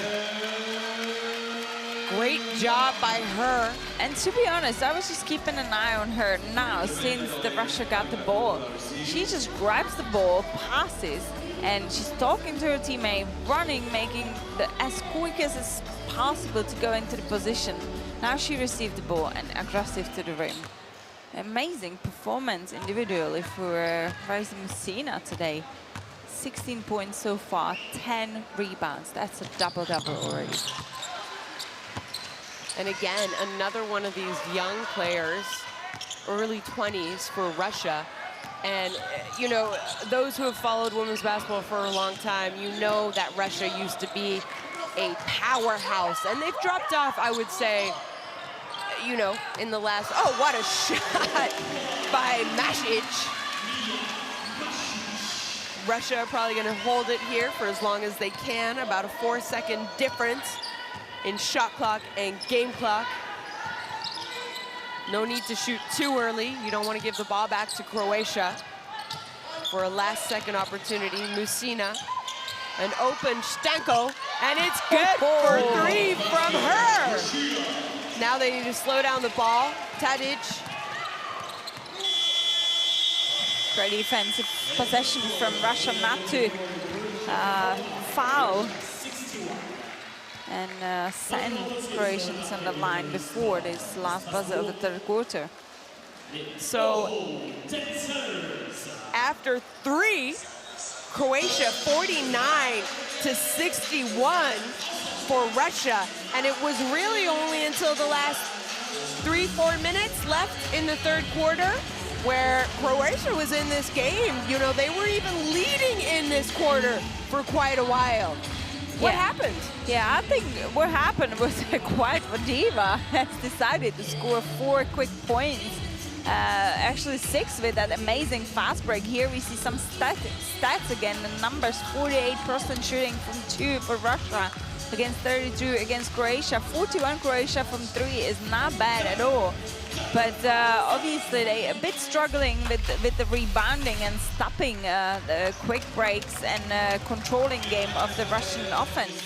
Great job by her. And to be honest, I was just keeping an eye on her now since the Russia got the ball. She just grabs the ball, passes, and she's talking to her teammate, running, making as quick as possible to go into the position. Now she received the ball and aggressive to the rim. Amazing performance individually for Raisa Musina today. 16 points so far, 10 rebounds. That's a double-double already. And again, another one of these young players, early 20s for Russia. And, you know, those who have followed women's basketball for a long time, you know that Russia used to be a powerhouse. And they've dropped off, I would say, you know, in the last... Oh, what a shot by Masic. Russia probably going to hold it here for as long as they can. About a 4-second difference in shot clock and game clock. No need to shoot too early. You don't want to give the ball back to Croatia for a last-second opportunity. Musina, an open Stanko, and it's good for 3 from her. Now they need to slow down the ball. Tadic. Great defensive possession from Russia not to foul and send Croatians on the line before this last buzzer of the third quarter. So after 3, Croatia 49 to 61 for Russia. And it was really only until the last 3-4 minutes left in the third quarter where Croatia was in this game. You know, they were even leading in this quarter for quite a while. What happened? Yeah, I think what happened was Quiet Vodiva has decided to score 4 quick points. Actually 6 with that amazing fast break. Here we see some stats again, the numbers. 48% shooting from 2 for Russia against 32 against Croatia. 41 Croatia from 3 is not bad at all. But obviously they a bit struggling with the rebounding and stopping the quick breaks and controlling game of the Russian offense.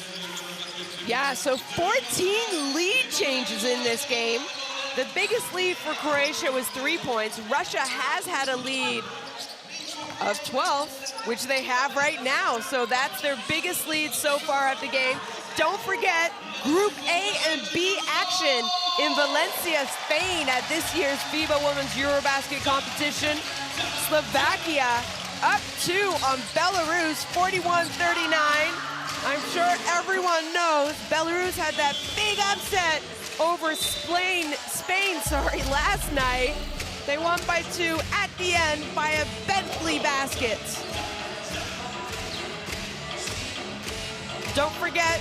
Yeah, so 14 lead changes in this game. The biggest lead for Croatia was 3 points. Russia has had a lead of 12, which they have right now. So that's their biggest lead so far of the game. Don't forget, Group A and B action in Valencia, Spain at this year's FIBA Women's EuroBasket competition. Slovakia up 2 on Belarus, 41-39. I'm sure everyone knows Belarus had that big upset over Spain last night. They won by 2 at the end by a Bentley basket. Don't forget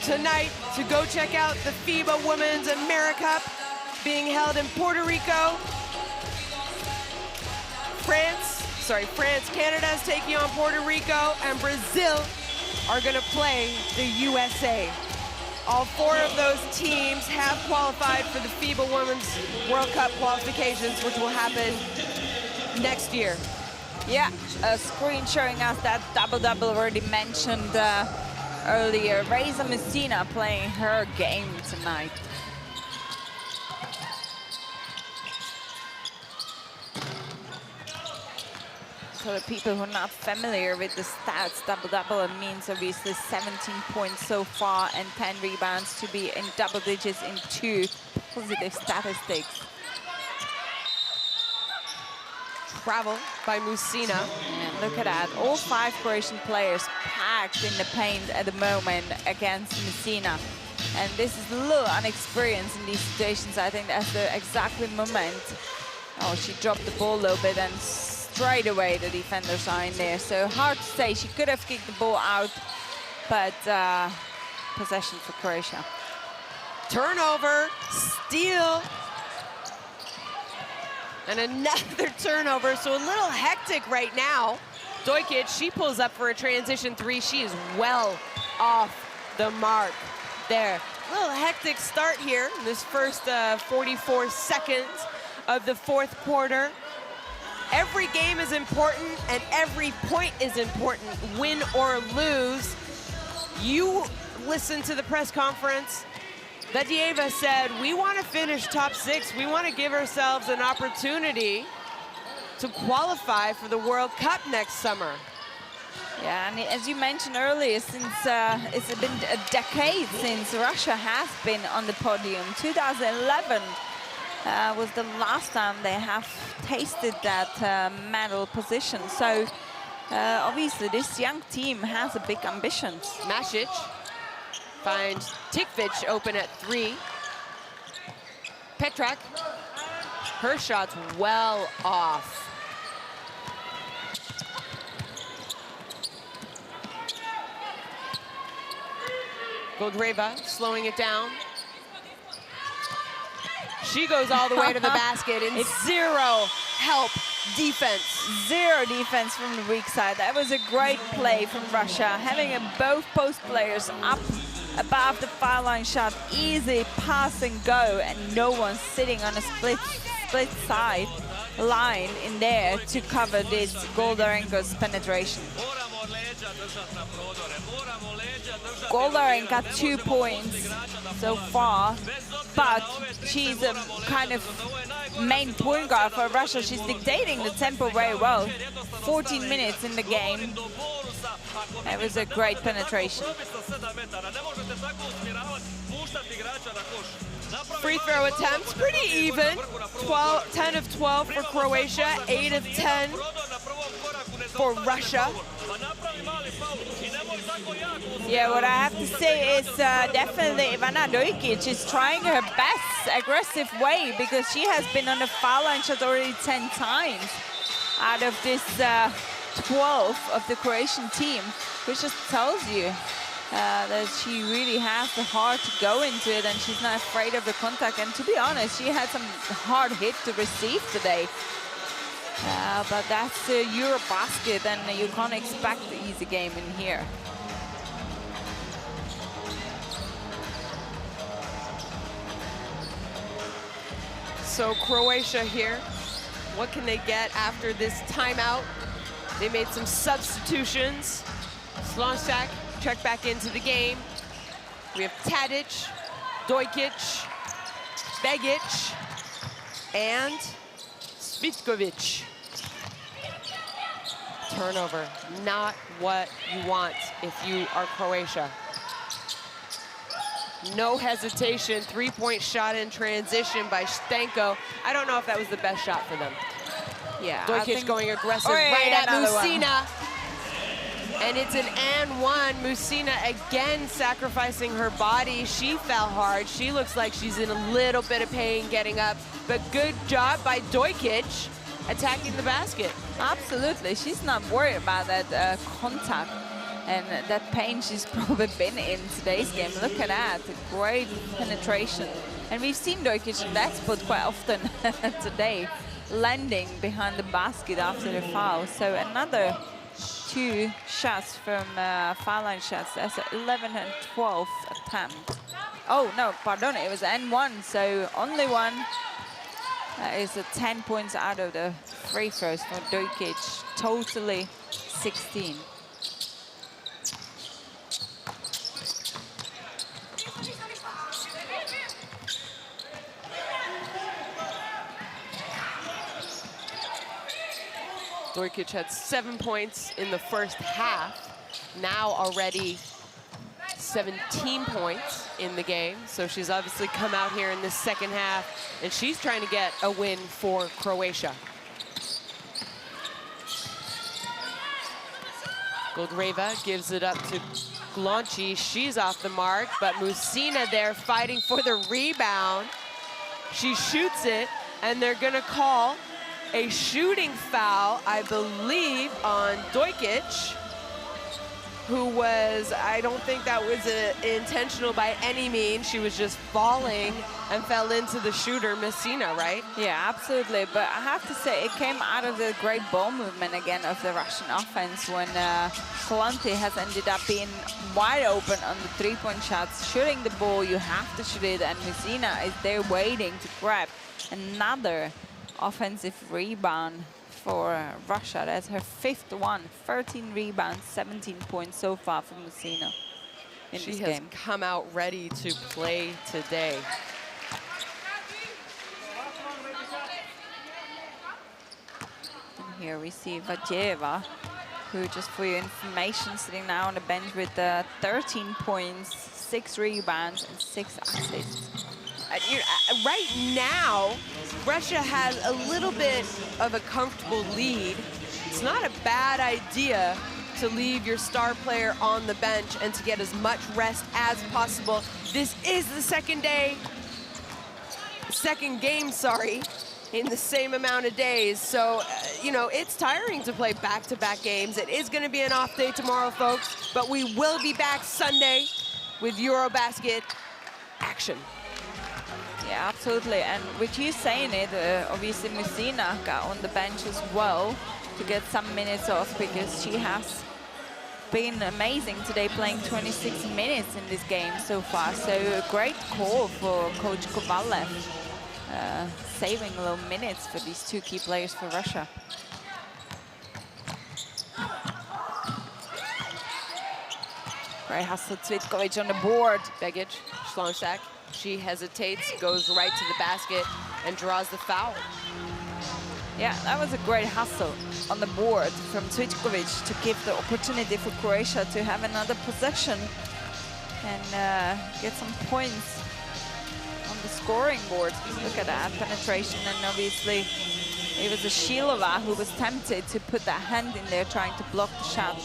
tonight to go check out the FIBA Women's AmeriCup being held in Puerto Rico. Canada is taking on Puerto Rico, and Brazil are gonna play the USA. All 4 of those teams have qualified for the FIBA Women's World Cup qualifications, which will happen next year. Yeah, a screen showing us that double-double already mentioned earlier. Raisa Musina playing her game tonight. For the people who are not familiar with the stats, double-double, it means obviously 17 points so far and 10 rebounds to be in double digits in 2 positive statistics. Travel by Musina. And look at that, all 5 Croatian players packed in the paint at the moment against Musina. And this is a little unexperienced in these situations. I think that's the exactly moment. Oh, she dropped the ball a little bit and straight away the defenders are in there. So hard to say, she could have kicked the ball out, but possession for Croatia. Turnover, steal, and another turnover, so a little hectic right now. Dojkic, she pulls up for a transition 3. She is well off the mark there. A little hectic start here in this first 44 seconds of the 4th quarter. Every game is important and every point is important, win or lose. You listen to the press conference. Vadieva said, we want to finish top 6. We want to give ourselves an opportunity to qualify for the World Cup next summer. Yeah, and as you mentioned earlier, since it's been a decade since Russia has been on the podium. 2011 was the last time they have tasted that medal position. So obviously this young team has a big ambitions. Masic finds Tikvic open at 3. Petrak, her shot's well off. Goldreva slowing it down. She goes all the way to the basket and it's 0 help defense. 0 defense from the weak side. That was a great play from Russia, having both post players up above the foul line shot, easy pass and go, and no one sitting on a split side line in there to cover this Goldarenko's penetration. Goldarenko 2 points so far, but she's a kind of main point guard for Russia. She's dictating the tempo very well. 14 minutes in the game. It was a great penetration. Free throw attempts, pretty even. 10 of 12 for Croatia, 8 of 10 for Russia. Yeah, what I have to say is definitely Ivana Dojkic is trying her best aggressive way, because she has been on the foul line shot already 10 times out of this 12 of the Croatian team, which just tells you that she really has the heart to go into it and she's not afraid of the contact. And to be honest, she had some hard hit to receive today. But that's EuroBasket, and you can't expect the easy game in here. So Croatia here, what can they get after this timeout? They made some substitutions. Slončak checked back into the game. We have Tadic, Dojkic, Begic, and Svitkovic. Turnover, not what you want if you are Croatia. No hesitation, 3-point shot in transition by Stenko. I don't know if that was the best shot for them. Yeah, Dojkic going aggressive right at Musina. And it's an and one. Musina again sacrificing her body. She fell hard. She looks like she's in a little bit of pain getting up. But good job by Dojkic attacking the basket. Absolutely. She's not worried about that contact and that pain she's probably been in today's game. Look at that. Great penetration. And we've seen Dojkic in that spot quite often today, landing behind the basket after the foul. So another 2 shots from foul line shots. That's 11 and 12 attempt. Oh, no, pardon, it was N1, so only one. That is 10 points out of the free throws for Dojkic. Totally 16. Dojkic had 7 points in the first half. Now already 17 points in the game. So she's obviously come out here in the second half, and she's trying to get a win for Croatia. Goldreva gives it up to Glonci. She's off the mark, but Musina there fighting for the rebound. She shoots it, and they're gonna call a shooting foul, I believe, on Dojkic, who was, I don't think that was intentional by any means. She was just falling and fell into the shooter, Messina, right? Yeah, absolutely. But I have to say, it came out of the great ball movement again of the Russian offense when Kalante has ended up being wide open on the three-point shots. Shooting the ball, you have to shoot it, and Messina is there waiting to grab another offensive rebound for Russia. That's her 5th one. 13 rebounds, 17 points so far for Messina in this game. She has come out ready to play today. And here we see Vajieva, who, just for your information, sitting now on the bench with 13 points, 6 rebounds, and 6 assists. Right now, Russia has a little bit of a comfortable lead. It's not a bad idea to leave your star player on the bench and to get as much rest as possible. This is the second game, in the same amount of days. So, you know, it's tiring to play back-to-back games. It is going to be an off day tomorrow, folks, but we will be back Sunday with EuroBasket action. Yeah, absolutely. And with you saying it, obviously Messina got on the bench as well to get some minutes off, because she has been amazing today, playing 26 minutes in this game so far. So a great call for Coach Kovalev, saving a little minutes for these 2 key players for Russia. Great hustle, Cvitkovic on the board. Begic, Slonczak. She hesitates, goes right to the basket, and draws the foul. Yeah, that was a great hustle on the board from Cvitkovic to give the opportunity for Croatia to have another possession and get some points on the scoring board. Look at that penetration, and obviously it was Shilova who was tempted to put that hand in there trying to block the shot.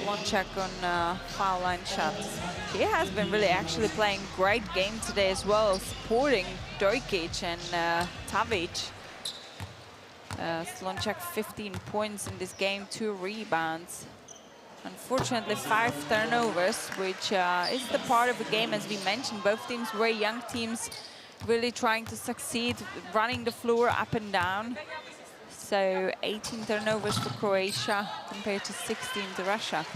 One check on foul line shots. She has been really actually playing great game today as well, supporting Dojkic and Tavic. Slonczak 15 points in this game, 2 rebounds. Unfortunately, 5 turnovers, which is the part of the game, as we mentioned. Both teams were young teams, really trying to succeed, running the floor up and down. So 18 turnovers for Croatia compared to 16 to Russia.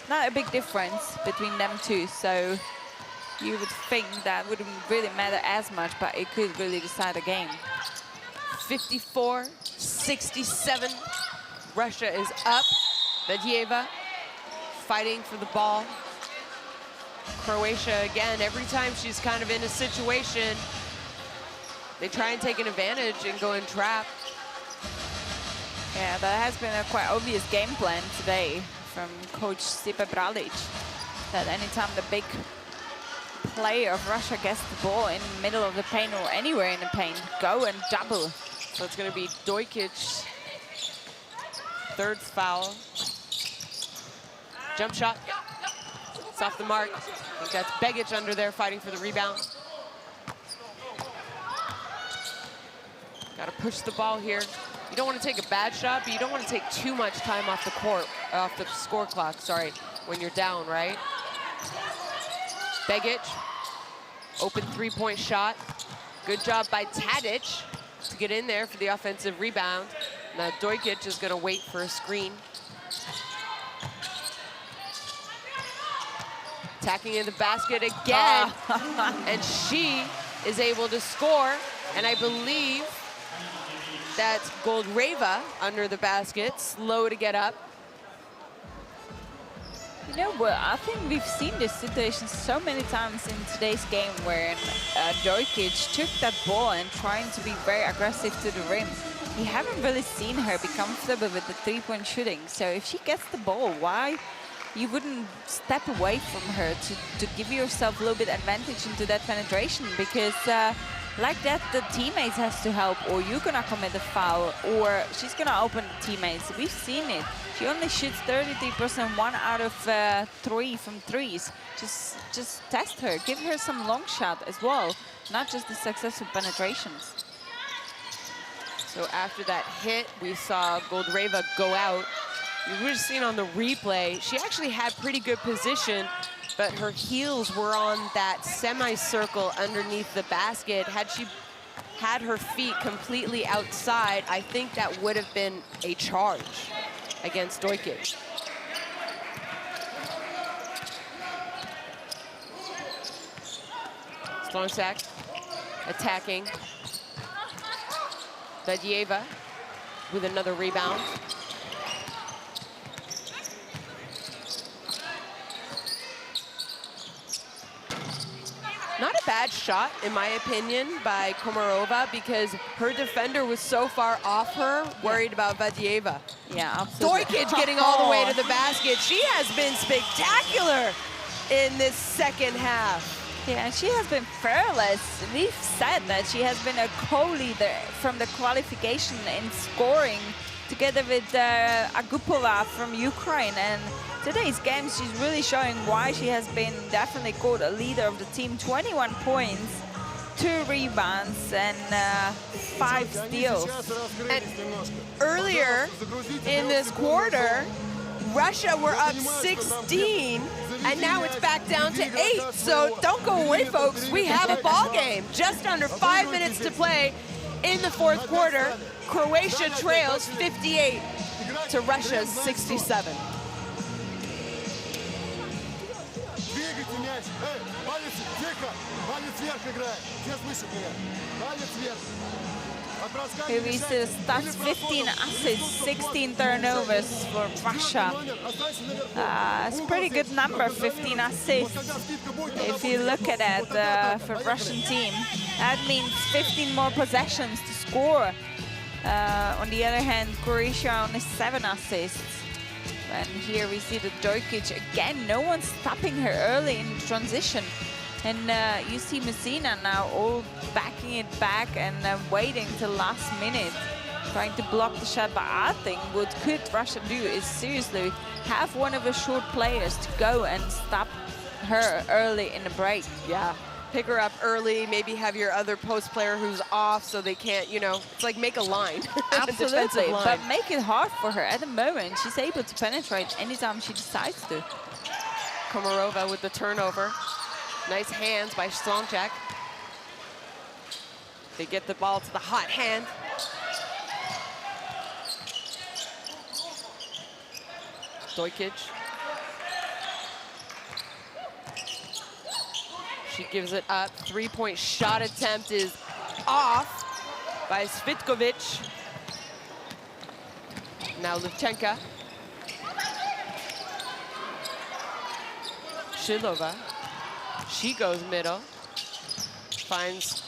Not a big difference between them two, so you would think that wouldn't really matter as much, but it could really decide a game. 54-67. Russia is up. Vajieva fighting for the ball. Croatia, again, every time she's kind of in a situation, they try and take an advantage and go in trap. Yeah, that has been a quite obvious game plan today from Coach Stipe Bralic, that anytime the big player of Russia gets the ball in the middle of the paint or anywhere in the paint, go and double. So it's going to be Dojkic's 3rd foul. Jump shot. It's off the mark. I think that's Begic under there fighting for the rebound. Got to push the ball here. You don't want to take a bad shot, but you don't want to take too much time off the court, off the score clock, sorry, when you're down, right? Begic, open 3-point shot. Good job by Tadic to get in there for the offensive rebound. Now Dojkic is going to wait for a screen. Attacking in the basket again. And she is able to score. And I believe that's Goldreva under the basket, slow to get up. You know what, I think we've seen this situation so many times in today's game where Dojkic took that ball and trying to be very aggressive to the rim. we haven't really seen her be comfortable with the three-point shooting. So if she gets the ball, why you wouldn't step away from her to give yourself a little bit advantage into that penetration? Because like that, the teammates has to help, or you're gonna commit a foul, or she's gonna open the teammates. We've seen it. She only shoots 33%, 1 out of 3 from threes. Just test her, give her some long shot as well, not just the successful penetrations. So after that hit, we saw Goldreva go out. You were seeing on the replay, she actually had pretty good position, but her heels were on that semicircle underneath the basket. Had she had her feet completely outside, I think that would have been a charge against Dojkic. Slonczak attacking. Vadeeva with another rebound. Not a bad shot, in my opinion, by Komarova, because her defender was so far off her, worried about Vadeeva. Yeah, absolutely. Dojkic getting all the way to the basket. She has been spectacular in this second half. Yeah, and she has been fearless. We've said that she has been a co-leader from the qualification in scoring, together with Agupova from Ukraine. And today's game, she's really showing why she has been definitely called a leader of the team. 21 points, 2 rebounds, and 5 steals. And earlier in this quarter, Russia were up 16, and now it's back down to 8. So don't go away, folks. We have a ball game. Just under 5 minutes to play in the fourth quarter. Croatia trails 58 to Russia's 67. Here we see the stats: 15 assists, 16 turnovers for Russia. It's a pretty good number, 15 assists. If you look at it for Russian team, that means 15 more possessions to score. On the other hand, Croatia only 7 assists. And here we see the Dojkic again. No one's stopping her early in transition. And you see Messina now all backing it back and waiting till last minute, trying to block the shot. But I think what could Russia do is seriously have one of the short players to go and stop her early in the break. Yeah, pick her up early, maybe have your other post player who's off so they can't, you know, it's like make a line. Absolutely, line. but make it hard for her. At the moment, she's able to penetrate anytime she decides to. Komarova with the turnover. Nice hands by Slonczak. They get the ball to the hot hand. Dojkic. She gives it up. 3-point shot attempt is off by Svitkovic. Now Levchenka. Shilova. She goes middle, finds,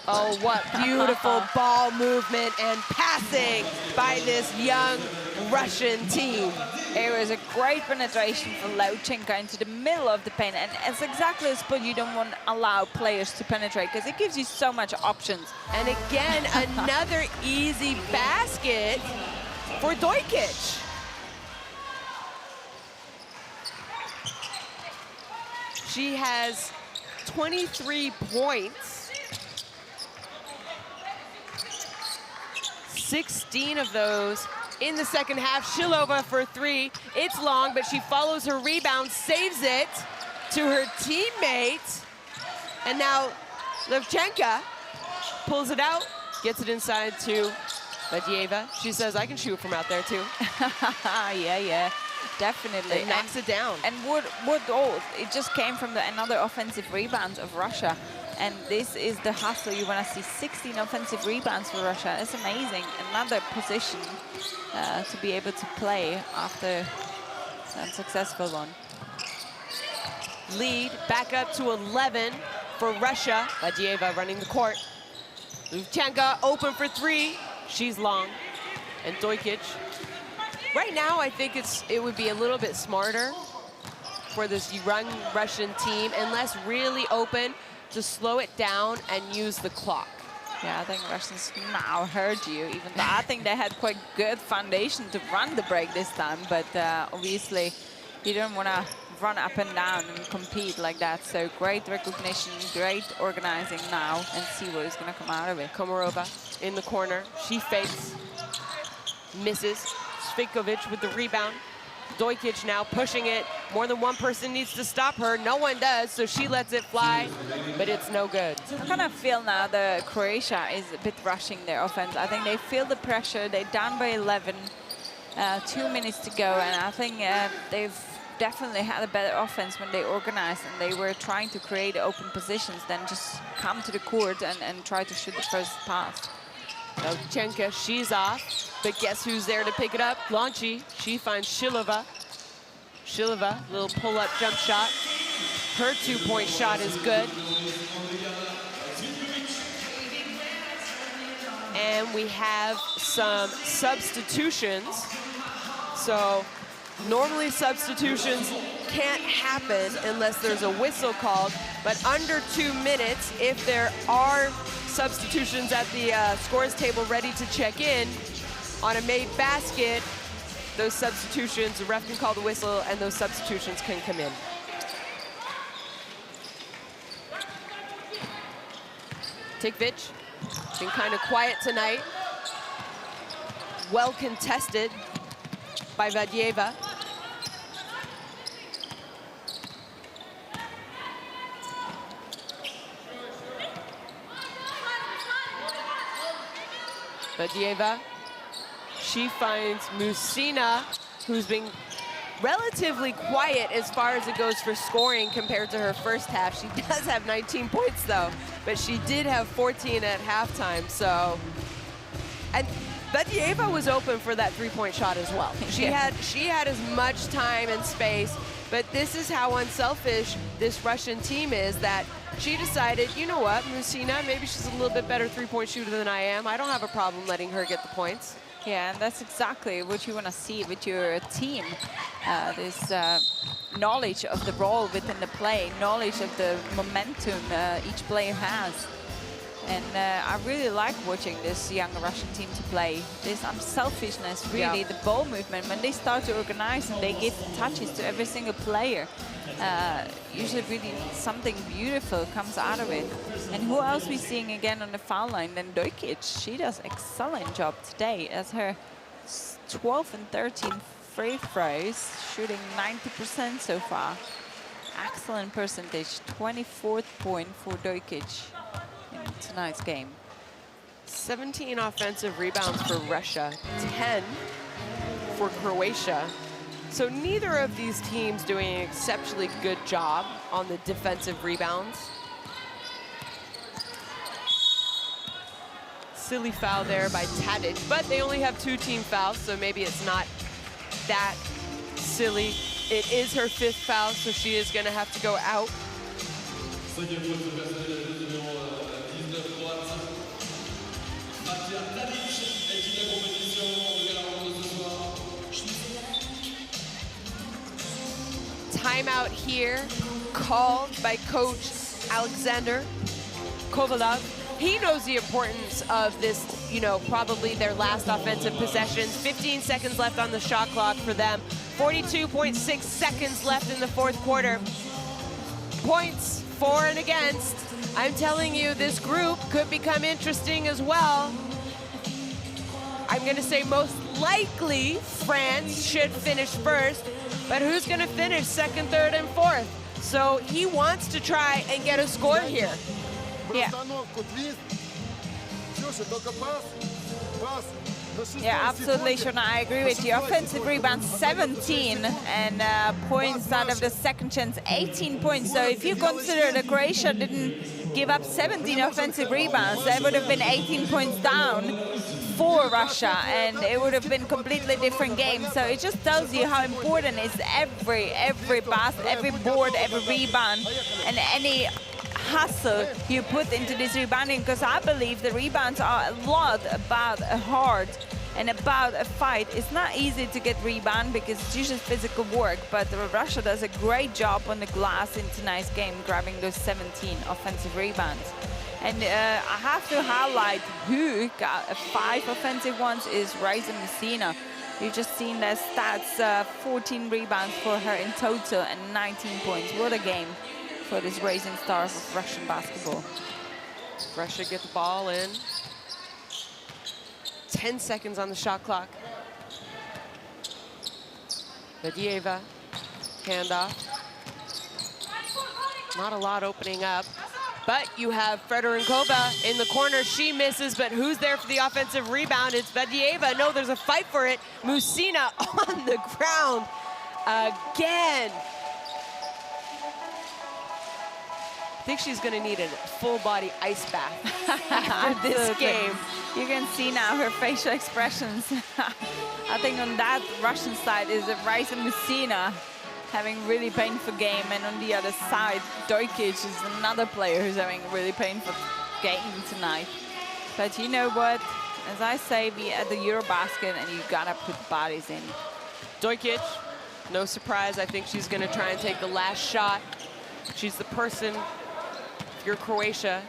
oh, what beautiful ball movement and passing by this young Russian team. It was a great penetration from Levchenka into the middle of the paint, and it's exactly a spot you don't want to allow players to penetrate, because it gives you so much options. And again, another easy basket for Dojkic. She has 23 points. 16 of those in the second half. Shilova for 3. It's long, but she follows her rebound, saves it to her teammate. And now Levchenka pulls it out, gets it inside to Vadeeva. She says, I can shoot from out there too. Yeah. Definitely. It knocks it down. And it just came from another offensive rebound of Russia. And this is the hustle you want to see. 16 offensive rebounds for Russia. It's amazing. Another position to be able to play after a successful one. Lead back up to 11 for Russia. Vadeeva running the court. Luvchenko open for three. She's long. And Dojkic. Right now, I think it would be a little bit smarter for this young Russian team, unless really open, to slow it down and use the clock. Yeah, I think Russians now heard you, even though I think they had quite good foundation to run the break this time, but obviously you don't want to run up and down and compete like that. So great recognition, great organizing now, and see what is going to come out of it. Komarova in the corner. She fakes, misses. Svinkovic with the rebound. Dojkic now pushing it. More than one person needs to stop her. No one does, so she lets it fly, but it's no good. I kind of feel now that Croatia is a bit rushing their offense. I think they feel the pressure. They're down by 11, 2 minutes to go, and I think they've definitely had a better offense when they organized and they were trying to create open positions than just come to the court and try to shoot the first pass. Luvchenko, she's off, but guess who's there to pick it up? Lanchi, she finds Shilova. Shilova, little pull-up jump shot. Her two-point shot is good. And we have some substitutions. So normally substitutions can't happen unless there's a whistle called, but under 2 minutes, if there are substitutions at the scores table ready to check in on a made basket, those substitutions, the ref can call the whistle and those substitutions can come in. Tikvic, been kind of quiet tonight. Well contested by Vadieva. Vadieva, she finds Musina, who's been relatively quiet as far as it goes for scoring compared to her first half. She does have 19 points though, but she did have 14 at halftime, so. And Vadieva was open for that three-point shot as well. She had as much time and space, but this is how unselfish this Russian team is, that she decided, you know what, Musina, maybe she's a little bit better three-point shooter than I am. I don't have a problem letting her get the points. Yeah, and that's exactly what you want to see with your team. This knowledge of the role within the play, knowledge of the momentum each player has. And I really like watching this young Russian team to play. This unselfishness, really, the ball movement, when they start to organize and they give touches to every single player, usually really something beautiful comes out of it. And who else we seeing again on the foul line than Dojkic? She does excellent job today as her 12 and 13 free throws, shooting 90% so far. Excellent percentage, 24th point for Dojkic in tonight's game. 17 offensive rebounds for Russia, 10 for Croatia. So neither of these teams doing an exceptionally good job on the defensive rebounds. Silly foul there by Tadic, but they only have 2 team fouls, so maybe it's not that silly. It is her 5th foul, so she is going to have to go out. Timeout here, called by Coach Alexander Kovalov. He knows the importance of this, you know, probably their last offensive possessions. 15 seconds left on the shot clock for them. 42.6 seconds left in the 4th quarter. Points for and against. I'm telling you, this group could become interesting as well. I'm going to say most likely France should finish first, but who's going to finish 2nd, 3rd, and 4th? So he wants to try and get a score here. Yeah. Yeah, absolutely, Shona. I agree with you. Offensive rebounds 17 and points out of the second chance 18 points. So if you consider that Croatia didn't give up 17 offensive rebounds, that would have been 18 points down for Russia, and it would have been a completely different game. So it just tells you how important is every pass, every board, every rebound, and any hustle you put into this rebounding, because I believe the rebounds are a lot about a heart and about a fight. It's not easy to get rebound because it's usually physical work, but Russia does a great job on the glass in tonight's game, grabbing those 17 offensive rebounds. And I have to highlight who got 5 offensive ones is Raisa Messina. You've just seen their stats, 14 rebounds for her in total and 19 points. What a game for this rising star of Russian basketball. Russia get the ball in. 10 seconds on the shot clock. Vadieva, handoff. Not a lot opening up, but you have Fedorinkova in the corner. She misses, but who's there for the offensive rebound? It's Vadieva. No, there's a fight for it. Musina on the ground again. I think she's going to need a full-body ice bath after this game. You can see now her facial expressions. I think on that Russian side is Raisa Messina having really painful game, and on the other side, Dojkic is another player who's having a really painful game tonight. But you know what? As I say, we at the EuroBasket, and you gotta put bodies in. Dojkic, no surprise. I think she's going to try and take the last shot. She's the person. If you're Croatia,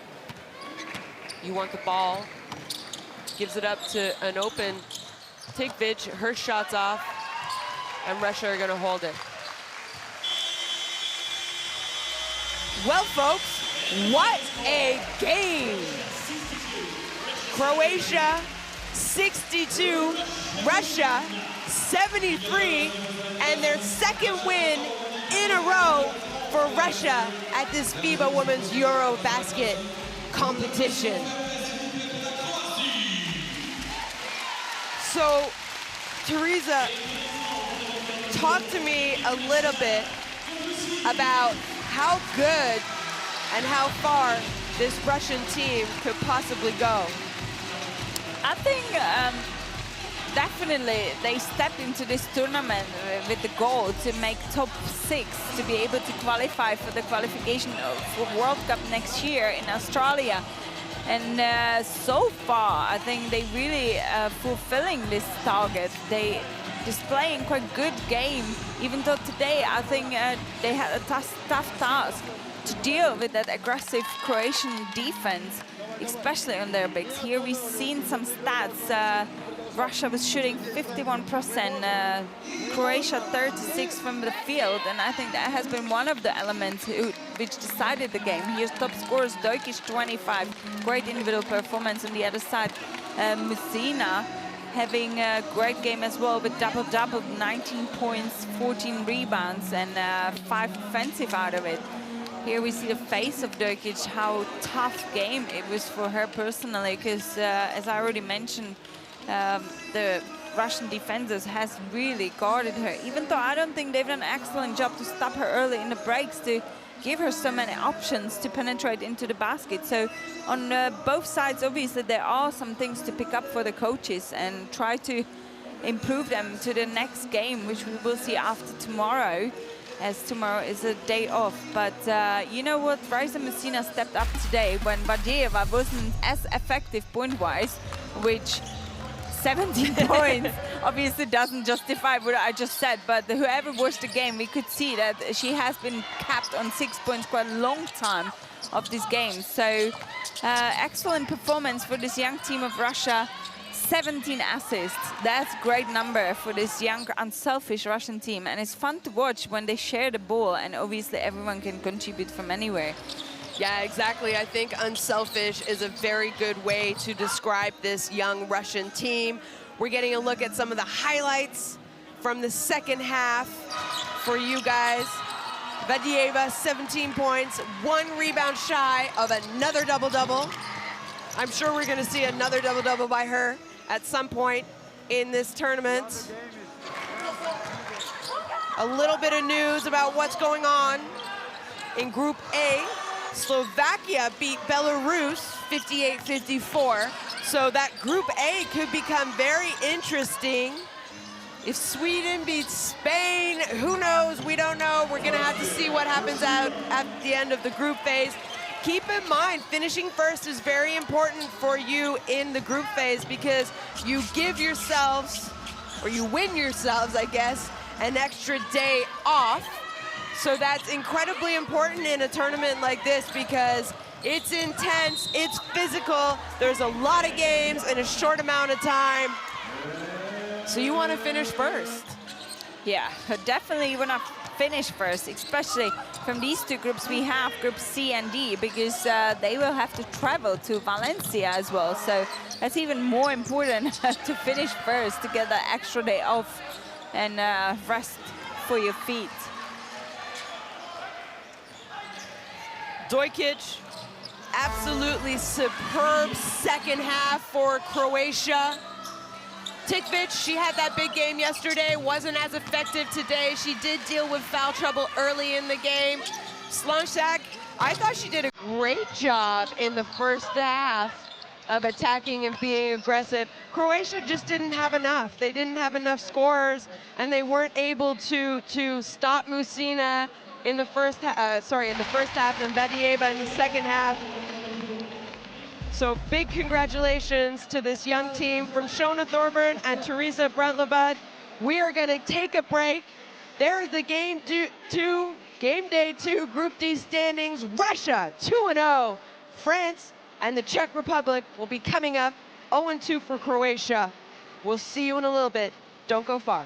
you want the ball. Gives it up to an open Tikvic. Her shot's off, and Russia are going to hold it. Well, folks, what a game! Croatia 62, Russia 73, and their second win in a row for Russia at this FIBA Women's EuroBasket competition. So, Teresa, talk to me a little bit about how good and how far this Russian team could possibly go. I think definitely they stepped into this tournament with the goal to make top 6, to be able to qualify for the qualification for World Cup next year in Australia. And so far, I think they really fulfilling this target. They displaying quite good game, even though today I think they had a tough task to deal with that aggressive Croatian defense, especially on their bigs. Here we've seen some stats. Russia was shooting 51%, Croatia 36 from the field, and I think that has been one of the elements which decided the game. Here's top scorers, Dojkic 25, great individual performance on the other side. Messina having a great game as well with double-double, 19 points, 14 rebounds, and 5 defensive out of it. Here we see the face of Dojkic, how tough game it was for her personally, because as I already mentioned, the Russian defenders has really guarded her, even though I don't think they've done an excellent job to stop her early in the breaks, to give her so many options to penetrate into the basket. So on both sides, obviously, there are some things to pick up for the coaches and try to improve them to the next game, which we will see after tomorrow, as tomorrow is a day off. But you know what? Raisa Messina stepped up today when Vadieva wasn't as effective point-wise, which 17 points obviously doesn't justify what I just said, but whoever watched the game, we could see that she has been capped on 6 points quite a long time of this game. So excellent performance for this young team of Russia. 17 assists, that's a great number for this young, unselfish Russian team. And it's fun to watch when they share the ball, and obviously everyone can contribute from anywhere. Yeah, exactly. I think unselfish is a very good way to describe this young Russian team. We're getting a look at some of the highlights from the second half for you guys. Vadieva, 17 points, 1 rebound shy of another double-double. I'm sure we're going to see another double-double by her at some point in this tournament. A little bit of news about what's going on in Group A. Slovakia beat Belarus 58-54. So that Group A could become very interesting. If Sweden beats Spain, who knows? We don't know. We're going to have to see what happens out at the end of the group phase. keep in mind, finishing first is very important for you in the group phase because you give yourselves, or you win yourselves, I guess, an extra day off. So that's incredibly important in a tournament like this because it's intense, it's physical, there's a lot of games in a short amount of time. So you want to finish first. Yeah, definitely you want to finish first, especially from these two groups. We have Group C and D because they will have to travel to Valencia as well. So that's even more important to finish first, to get that extra day off and rest for your feet. Dojkic, absolutely superb second half for Croatia. Tikvic, she had that big game yesterday, wasn't as effective today. She did deal with foul trouble early in the game. Slonczak, I thought she did a great job in the first half of attacking and being aggressive. Croatia just didn't have enough. They didn't have enough scorers, and they weren't able to stop Musina in the first half, and Vadieva in the second half. So big congratulations to this young team from Shona Thorburn and Teresa Brentlevad. We are going to take a break. There's the game day two Group D standings. Russia 2-0. France and the Czech Republic will be coming up 0-2 for Croatia. We'll see you in a little bit. Don't go far.